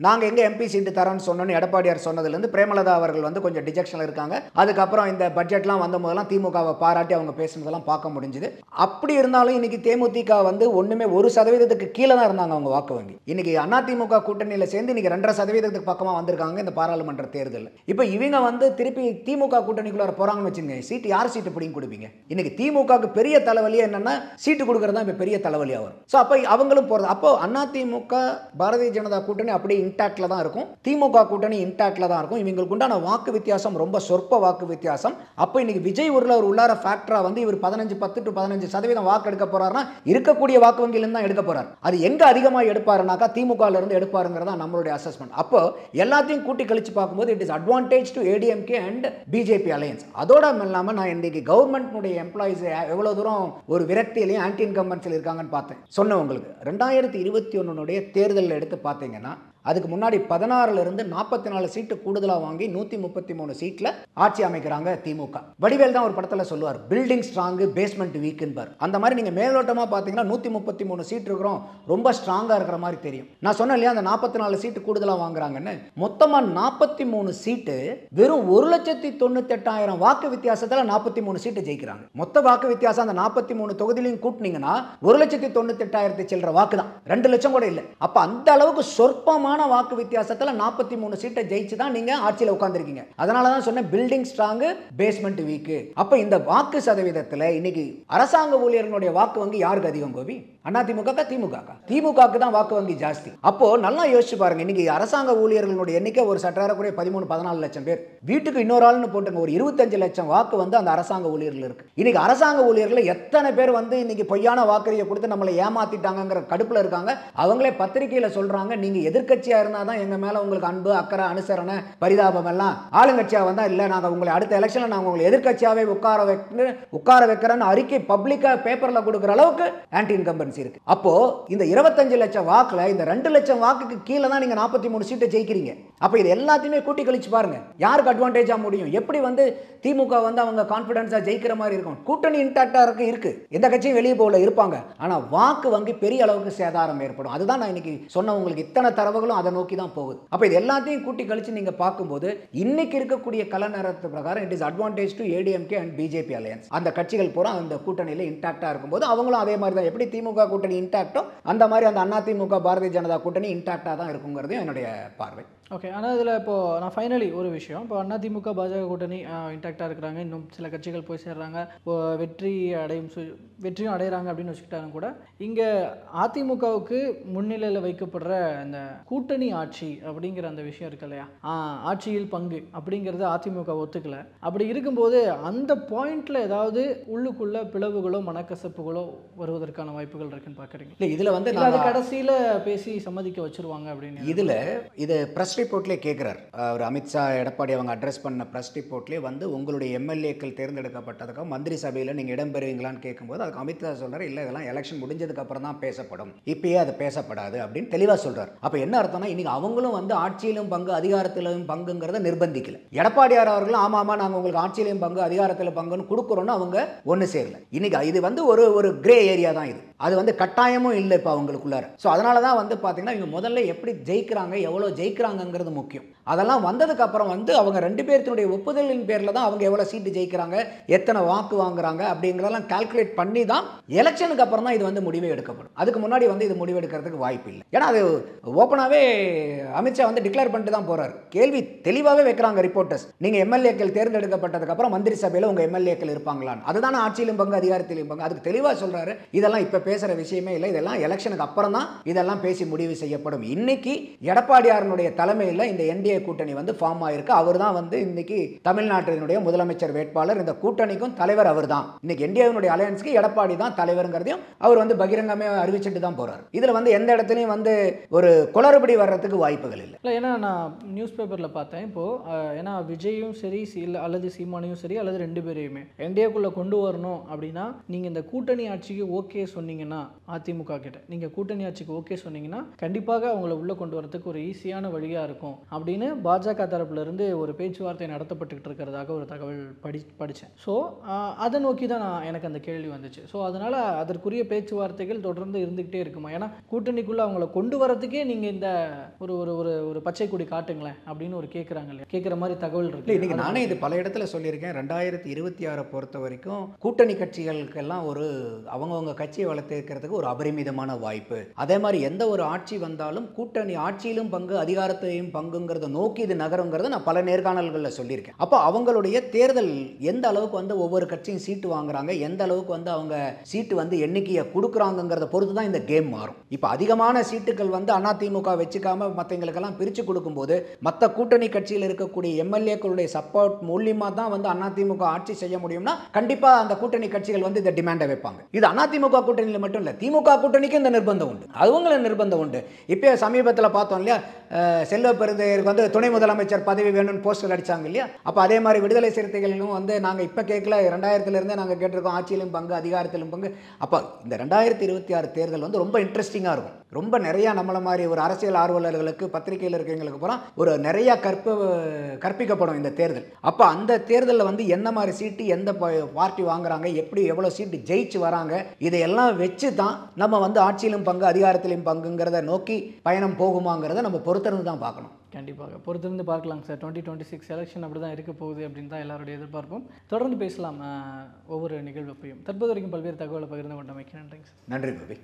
நாங்கள் எங்கே எம்பி சீட்டு தரோன்னு சொன்னோன்னு எடப்பாடியார் சொன்னதுலேருந்து பிரேமலதா அவர்கள் வந்து கொஞ்சம் டிஜெக்ஷனில் இருக்காங்க. அதுக்கப்புறம் இந்த பட்ஜெட்லாம் வந்த போதெல்லாம் திமுகவை பாராட்டி அவங்க பேசுனதெல்லாம் பார்க்க முடிஞ்சுது. அப்படி இருந்தாலும் இன்னைக்கு தேமுதிக வந்து ஒன்றுமே 1% கீழே தான் இருந்தாங்க அவங்க வாக்கு வங்கி. இன்னைக்கு அதிமுக கூட்டணியில் சேர்ந்து இன்னைக்கு 2.5% பக்கமாக வந்திருக்காங்க இந்த பாராளுமன்ற தேர்தலில். இப்போ இவங்க வந்து திருப்பி திமுக கூட்டணிக்குள்ள போறாங்கன்னு வச்சுங்க, சீட்டு யார் சீட்டு பிடிங்க கொடுப்பீங்க? இன்னைக்கு திமுகவுக்கு பெரிய தலைவலியே என்னன்னா சீட்டு கொடுக்கறது தான் இப்போ பெரிய தலைவலியாக வரும். ஸோ அப்போ அவங்களும் போகிறது. அப்போ அதிமுக பாரதிய ஜனதா கூட்டணி அப்படியே இன்டாக்ட்ல தான் இருக்கும், திமுக கூட்டணி இன்டாக்ட்ல தான் இருக்கும். இவங்களுக்கு உண்டான வாக்கு வித்தியாசம் ரொம்ப சொற்ப வாக்கு வித்தியாசம். அப்போ இன்னைக்கு விஜய் ஒரு உள்ளார ஃபேக்டரா வந்து இவர் 10 to 15% வாக்கு எடுக்க போறாருன்னா இருக்கக்கூடிய வாக்கு வங்கியிலிருந்து தான் எடுக்க போறாரு. அது எங்க அதிகமாக எடுப்பாருனாக்கா திமுகல இருந்து எடுப்பாருங்கிறதா நம்மளுடைய அசஸ்மெண்ட். அப்போ எல்லாத்தையும் கூட்டி கழிச்சு பார்க்கும்போது it is advantage to ADMK and BJP alliance. அதோட இல்லாமல் நான் இன்னைக்கு கவர்மெண்ட் எம்ப்ளாயிஸ் எவ்வளவு தூரம் ஒரு விரக்தியிலையும் ஆன்டி இன்கம்பன்சில் இருக்காங்கன்னு பார்த்தேன். சொன்னவங்களுக்கு 2021 தேர்தலில் எடுத்து பார்த்தீங்கன்னா அதுக்கு முன்னாடி 16 இருந்து 44 சீட்டு கூடுதலாக வாங்கி 133 சீட்டில் ஆட்சி அமைக்கிறாங்க திமுக. வடிவேல் தான் ஒரு படத்தில் சொல்லுவார், பில்டிங் ஸ்ட்ராங் பேஸ்மெண்ட் வீக்குன்னு. அந்த மாதிரி நீங்கள் மேலோட்டமாக பார்த்தீங்கன்னா 133 சீட் இருக்கிறோம், ரொம்ப ஸ்ட்ராங்காக இருக்கிற மாதிரி தெரியும். நான் சொன்னேன் இல்லையா அந்த 44 சீட்டு கூடுதலாக வாங்குறாங்கன்னு. மொத்தமாக 43 சீட்டு வெறும் 1,98,000 வாக்கு வித்தியாசத்தில் 43 சீட்டு ஜெயிக்கிறாங்க. மொத்த வாக்கு வித்தியாசம் அந்த 43 தொகுதியிலையும் கூட்டினீங்கன்னா 1,98,000 சில்லற வாக்கு தான், 2 லட்சம் கூட இல்லை. அப்போ அந்த அளவுக்கு சொற்பமான வாக்கு வித்தியாசத்துல 43 சீட்டை ஜெயிச்சு தான் நீங்க ஆட்சியில் உட்கார்ந்திருக்கீங்க. அதனால தான் சொன்னேன் பில்டிங் ஸ்ட்ராங் பேஸ்மெண்ட் வீக். அப்ப இந்த வாக்கு சதவீதத்தில் இன்னைக்கு அரசாங்க ஊழியர்களுடைய வாக்கு வங்கி யாருக்கு அதிகம் கோபி? அதிமுக திமுக தான் வாக்கு வங்கி ஜாஸ்தி. அப்போ நல்லா யோசிச்சு பாருங்க, இன்னைக்கு அரசாங்க ஊழியர்களுடைய எண்ணிக்கை ஒரு சற்றேறக்குறைய 13-14 லட்சம் பேர். வீட்டுக்கு இன்னொரு ஆள்னு போட்டுங்க, ஒரு 25 லட்சம் வாக்கு வந்து அந்த அரசாங்க ஊழியர்கள் இருக்கு. இன்னைக்கு அரசாங்க ஊழியர்கள் எத்தனை பேர் வந்து இன்னைக்கு பொய்யான வாக்குறுதியை கொடுத்து நம்மளை ஏமாத்திட்டாங்கிற கடுப்புல இருக்காங்க. அவங்களே பத்திரிகையில சொல்றாங்க, நீங்க எதிர்க்கட்சியா இருந்தா தான் எங்க மேல உங்களுக்கு அன்பு அக்கறை அனுசரணை பரிதாபம் எல்லாம், ஆளுங்கட்சியா வந்தா இல்ல நாங்க உங்களை அடுத்த எலெக்ஷன்ல நாங்க உங்களை எதிர்க்கட்சியாவே உட்கார வைக்கிறேன்னு அறிக்கை பப்ளிக்கா பேப்பர்ல கொடுக்குற அளவுக்கு ஆன்டி இன்கம்பன்சி இருக்கு. அப்போ இந்த 25 லட்சம் வாக்குல இந்த 2 லட்சம் வாக்குக்கு கீழே தான் நீங்க 43 சீட்டை ஜெயிக்கிறீங்க. அப்ப இது எல்லாத்தையுமே கூட்டி கழிச்சு பாருங்க, யாருக்கு அட்வான்டேஜா முடியும்? எப்படி வந்து திமுக வந்து அவங்க கான்பிடன்ஸா ஜெயிக்கிற மாதிரி இருக்கும். கூட்டணி இன்டாக்டா இருக்கு, எந்த கட்சியும் வெளியே போல இருப்பாங்க, ஆனா வாக்கு வங்கி பெரிய அளவுக்கு சேதாரம் ஏற்படும். அதுதான் நான் இன்னைக்கு சொன்ன உங்களுக்கு இத்தனை தரவுகளும் அதை நோக்கி தான் போகுது. அப்ப இது எல்லாத்தையும் கூட்டி கழிச்சு நீங்க பார்க்கும்போது இன்னைக்கு இருக்கக்கூடிய கல நேரத்து பிரகாரம் it is advantage to ADMK and BJP alliance. அந்த கட்சிகள் பூரா அந்த கூட்டணியில இன்டாக்டா இருக்கும்போது அவங்களும் அதே மாதிரி தான், எப்படி திமுக கூட்டணி இன்டாக்டோ அந்த மாதிரி அந்த அதிமுக பாரதிய ஜனதா கூட்டணி இன்டாக்டா தான் இருக்குங்கிறது என்னுடைய பார்வை. ஓகே, ஆனால் இதில் இப்போது நான் ஃபைனலி ஒரு விஷயம், இப்போ அதிமுக பாஜக கூட்டணி இன்டாக்டாக இருக்கிறாங்க, இன்னும் சில கட்சிகள் போய் சேர்றாங்க, இப்போ வெற்றியும் அடைகிறாங்க அப்படின்னு வச்சுக்கிட்டாங்க கூட, இங்கே அதிமுகவுக்கு முன்னிலையில் வைக்கப்படுற அந்த கூட்டணி ஆட்சி அப்படிங்கிற அந்த விஷயம் இருக்கு இல்லையா, ஆட்சியில் பங்கு அப்படிங்கிறது அதிமுக ஒத்துக்கலை. அப்படி இருக்கும்போது அந்த பாயிண்ட்ல ஏதாவது உள்ளுக்குள்ள பிளவுகளோ மனக்கசப்புகளோ வருவதற்கான வாய்ப்புகள் இருக்குன்னு பார்க்குறீங்க? இல்லை, இதில் வந்து அது கடைசியில் பேசி சம்மதிக்க வச்சிருவாங்க அப்படின்னு இது பிரஸ் ரிப்போர்ட்லேயே கேட்குறார் அவர் அமித்ஷா. எடப்பாடி அவங்க அட்ரஸ் பண்ண பிரஸ் ரிப்போர்ட்லேயே வந்து உங்களுடைய எம்எல்ஏக்கள் தேர்ந்தெடுக்கப்பட்டதுக்கு மந்திரி சபையில் நீங்கள் இடம்பெறுவீங்களான்னு கேட்கும்போது அதுக்கு அமித்ஷா சொல்கிறார், இல்லை இதெல்லாம் எலெக்ஷன் முடிஞ்சதுக்கு அப்புறம் தான் பேசப்படும், இப்பயே அது பேசப்படாது அப்படின்னு தெளிவாக சொல்கிறார். அப்போ என்ன அர்த்தம்னா இன்னைக்கு அவங்களும் வந்து ஆட்சியிலும் பங்கு அதிகாரத்திலும் பங்குங்கிறத நிர்பந்திக்கல. எடப்பாடியார் அவர்களும் ஆமாமா நாங்கள் உங்களுக்கு ஆட்சியிலும் பங்கு அதிகாரத்தில் பங்குன்னு கொடுக்குறோன்னு அவங்க ஒன்று சேரல. இன்னைக்கு இது வந்து ஒரு கிரே ஏரியா தான், அது வந்து கட்டாயமும் இல்லை இப்போ அவங்களுக்குள்ளார. ஸோ அதனால தான் வந்து பார்த்தீங்கன்னா இவங்க முதல்ல எப்படி ஜெயிக்கிறாங்க எவ்வளோ ஜெயிக்கிறாங்கிறது முக்கியம். அதெல்லாம் வந்ததுக்கு அப்புறம் வந்து அவங்க 2 பேர்த்தினுடைய ஒப்புதலின் பேரில் தான் அவங்க எவ்வளோ சீட்டு ஜெயிக்கிறாங்க எத்தனை வாக்கு வாங்குறாங்க அப்படிங்கிறதெல்லாம் கால்குலேட் பண்ணி தான் எலெக்ஷனுக்கு அப்புறம் தான் இது வந்து முடிவே எடுக்கப்படும். அதுக்கு முன்னாடி வந்து இது முடிவு எடுக்கிறதுக்கு வாய்ப்பு இல்லை. ஏன்னா அது ஓப்பனாகவே அமித்ஷா வந்து டிக்ளேர் பண்ணிட்டு தான் போறாரு. கேள்வி தெளிவாகவே வைக்கிறாங்க ரிப்போர்ட்டர்ஸ், நீங்கள் எம்எல்ஏக்கள் தேர்ந்தெடுக்கப்பட்டதுக்கு அப்புறம் மந்திரி சபையில் உங்கள் எம்எல்ஏக்கள் இருப்பாங்களான்னு. அதுதான் ஆட்சியிலும் பங்கு அதிகாரத்திலும் பங்கு. அதுக்கு தெளிவாக சொல்றாரு, இதெல்லாம் இப்போ பேசுகிற விஷயமே இல்லை, இதெல்லாம் எலெக்ஷனுக்கு அப்புறம் தான் இதெல்லாம் பேசி முடிவு செய்யப்படும். இன்னைக்கு எடப்பாடியாரனுடைய தலைமையில் இந்த என்டிஏ கூட்டணி வந்து ஃபார்ம் ஆயிருக்கு. அவர் தான் வந்து இன்னைக்கு தமிழ்நாட்டினுடைய முதலமைச்சர் வேட்பாளர். இந்த கூட்டணிக்கும் தலைவர் அவர் தான். இன்னைக்கு என்டிஏனுடைய அலையன்ஸ்க்கு எடப்பாடி தான் தலைவருங்கிறதையும் அவர் வந்து பகிரங்கமே அறிவிச்சிட்டு தான் போறார். இதுல வந்து எந்த இடத்துலையும் வந்து ஒரு குளறுபடி வர்றதுக்கு வாய்ப்புகள் இல்லை. இல்லை, ஏன்னா நான் நியூஸ் பேப்பரில் பார்த்தேன் இப்போ, ஏன்னா விஜயும் சரி அல்லது சீமானையும் சரி அல்லது 2 பேரையுமே என்டிஏக்குள்ளே கொண்டு வரணும் அப்படின்னா நீங்கள் இந்த கூட்டணி ஆட்சிக்கு ஓகே சொன்னீங்க சொன்னீங்கன்னா அதிமுக கிட்ட, நீங்கள் கூட்டணி ஆட்சிக்கு ஓகே சொன்னீங்கன்னா கண்டிப்பாக அவங்கள உள்ளே கொண்டு வரதுக்கு ஒரு ஈஸியான வழியாக இருக்கும் அப்படின்னு பாஜக தரப்புலேருந்து ஒரு பேச்சுவார்த்தை நடத்தப்பட்டுக்கிட்டு இருக்கிறதாக ஒரு தகவல் படித்தேன். ஸோ அதை நோக்கி தான் எனக்கு அந்த கேள்வி வந்துச்சு. ஸோ அதனால் அதற்குரிய பேச்சுவார்த்தைகள் தொடர்ந்து இருந்துக்கிட்டே இருக்குமா? ஏன்னா கூட்டணிக்குள்ளே அவங்கள கொண்டு வரதுக்கே நீங்கள் இந்த ஒரு ஒரு ஒரு பச்சை கொடி காட்டுங்களேன் அப்படின்னு ஒரு கேட்குறாங்க இல்லையா, கேட்குற மாதிரி தகவல் இருக்கு. இன்னைக்கு நானே இது பல இடத்துல சொல்லியிருக்கேன். 2026 பொறுத்த வரைக்கும் கூட்டணி கட்சிகளுக்கெல்லாம் ஒரு அவங்கவுங்க கட்சியை வளர்த்துக்கிறதுக்கு ஒரு அபரிமிதமான வாய்ப்பு. அதே மாதிரி எந்த ஒரு ஆட்சி வந்தாலும் கூட்டணி ஆட்சியிலும் பங்கு அதிகாரத்தையும் பங்குங்கிறத நோக்கி இது நகருங்கிறத நான் பல நேர்காணல்களில் சொல்லியிருக்கேன். அப்போ அவங்களுடைய தேர்தல் எந்த அளவுக்கு வந்து ஒவ்வொரு கட்சியும் சீட்டு வாங்குறாங்க, எந்த அளவுக்கு வந்து அவங்க சீட்டு வந்து எண்ணிக்கையை கொடுக்குறாங்கிறத பொறுத்து தான் இந்த கேம் மாறும். இப்போ அதிகமான சீட்டுகள் வந்து அதிமுக வச்சுக்காம மற்றவங்களுக்கெல்லாம் பிரித்து கொடுக்கும்போது மற்ற கூட்டணி கட்சியில் இருக்கக்கூடிய எம்எல்ஏக்களுடைய சப்போர்ட் மூலியமா தான் வந்து அதிமுக ஆட்சி செய்ய முடியும்னா கண்டிப்பாக அந்த கூட்டணி கட்சிகள் வந்து இந்த டிமாண்டை வைப்பாங்க. இது அதிமுக கூட்டணியில் மட்டும் இல்லை, திமுக கூட்டணிக்கு இந்த நிர்பந்தம் உண்டு, அவங்கள நிர்பந்தம் உண்டு. இப்போ சமீபத்தில் பார்த்தோம் இல்லையா, செல்வ பெருந்தகைக்கு வந்து துணை முதலமைச்சர் பதவி வேணும்னு போஸ்டர் அடிச்சாங்க இல்லையா. அப்போ அதே மாதிரி விடுதலை சிறுத்தைகளும் வந்து நாங்கள் இப்போ கேட்கல, 2000 நாங்கள் கேட்டிருக்கோம் ஆட்சியிலும் பங்கு அதிகாரத்திலும் பங்கு. அப்போ இந்த 2026 தேர்தல் வந்து ரொம்ப இன்ட்ரெஸ்டிங்காக இருக்கும். ரொம்ப நிறையா நம்மளை மாதிரி ஒரு அரசியல் ஆர்வலர்களுக்கு பத்திரிகையில் இருக்கிறவங்களுக்கு பூரா ஒரு நிறையா கற்பிக்கப்படும் இந்த தேர்தல். அப்போ அந்த தேர்தலில் வந்து என்ன மாதிரி சீட்டு எந்த பார்ட்டி வாங்குறாங்க, எப்படி எவ்வளோ சீட்டு ஜெயிச்சு வராங்க, இதையெல்லாம் வச்சு தான் நம்ம வந்து ஆட்சியிலும் பங்கு அதிகாரத்திலும் பங்குங்கிறத நோக்கி பயணம் போகுமாங்கிறத நம்ம பொறுத்திருந்து தான் பார்க்கணும். கண்டிப்பாக பொறுத்திருந்து பார்க்கலாம் சார். 2026 எலெக்ஷன் அப்படி தான் இருக்க போகுது அப்படின்னு தான் எல்லாருடைய எதிர்பார்ப்போம். தொடர்ந்து பேசலாம் ஒவ்வொரு நிகழ்வையும். தற்போது வரைக்கும் பல்வேறு தகவலை பகிர்ந்து கொண்டமைக்கு நன்றிங்க சார். நன்றி கோபி.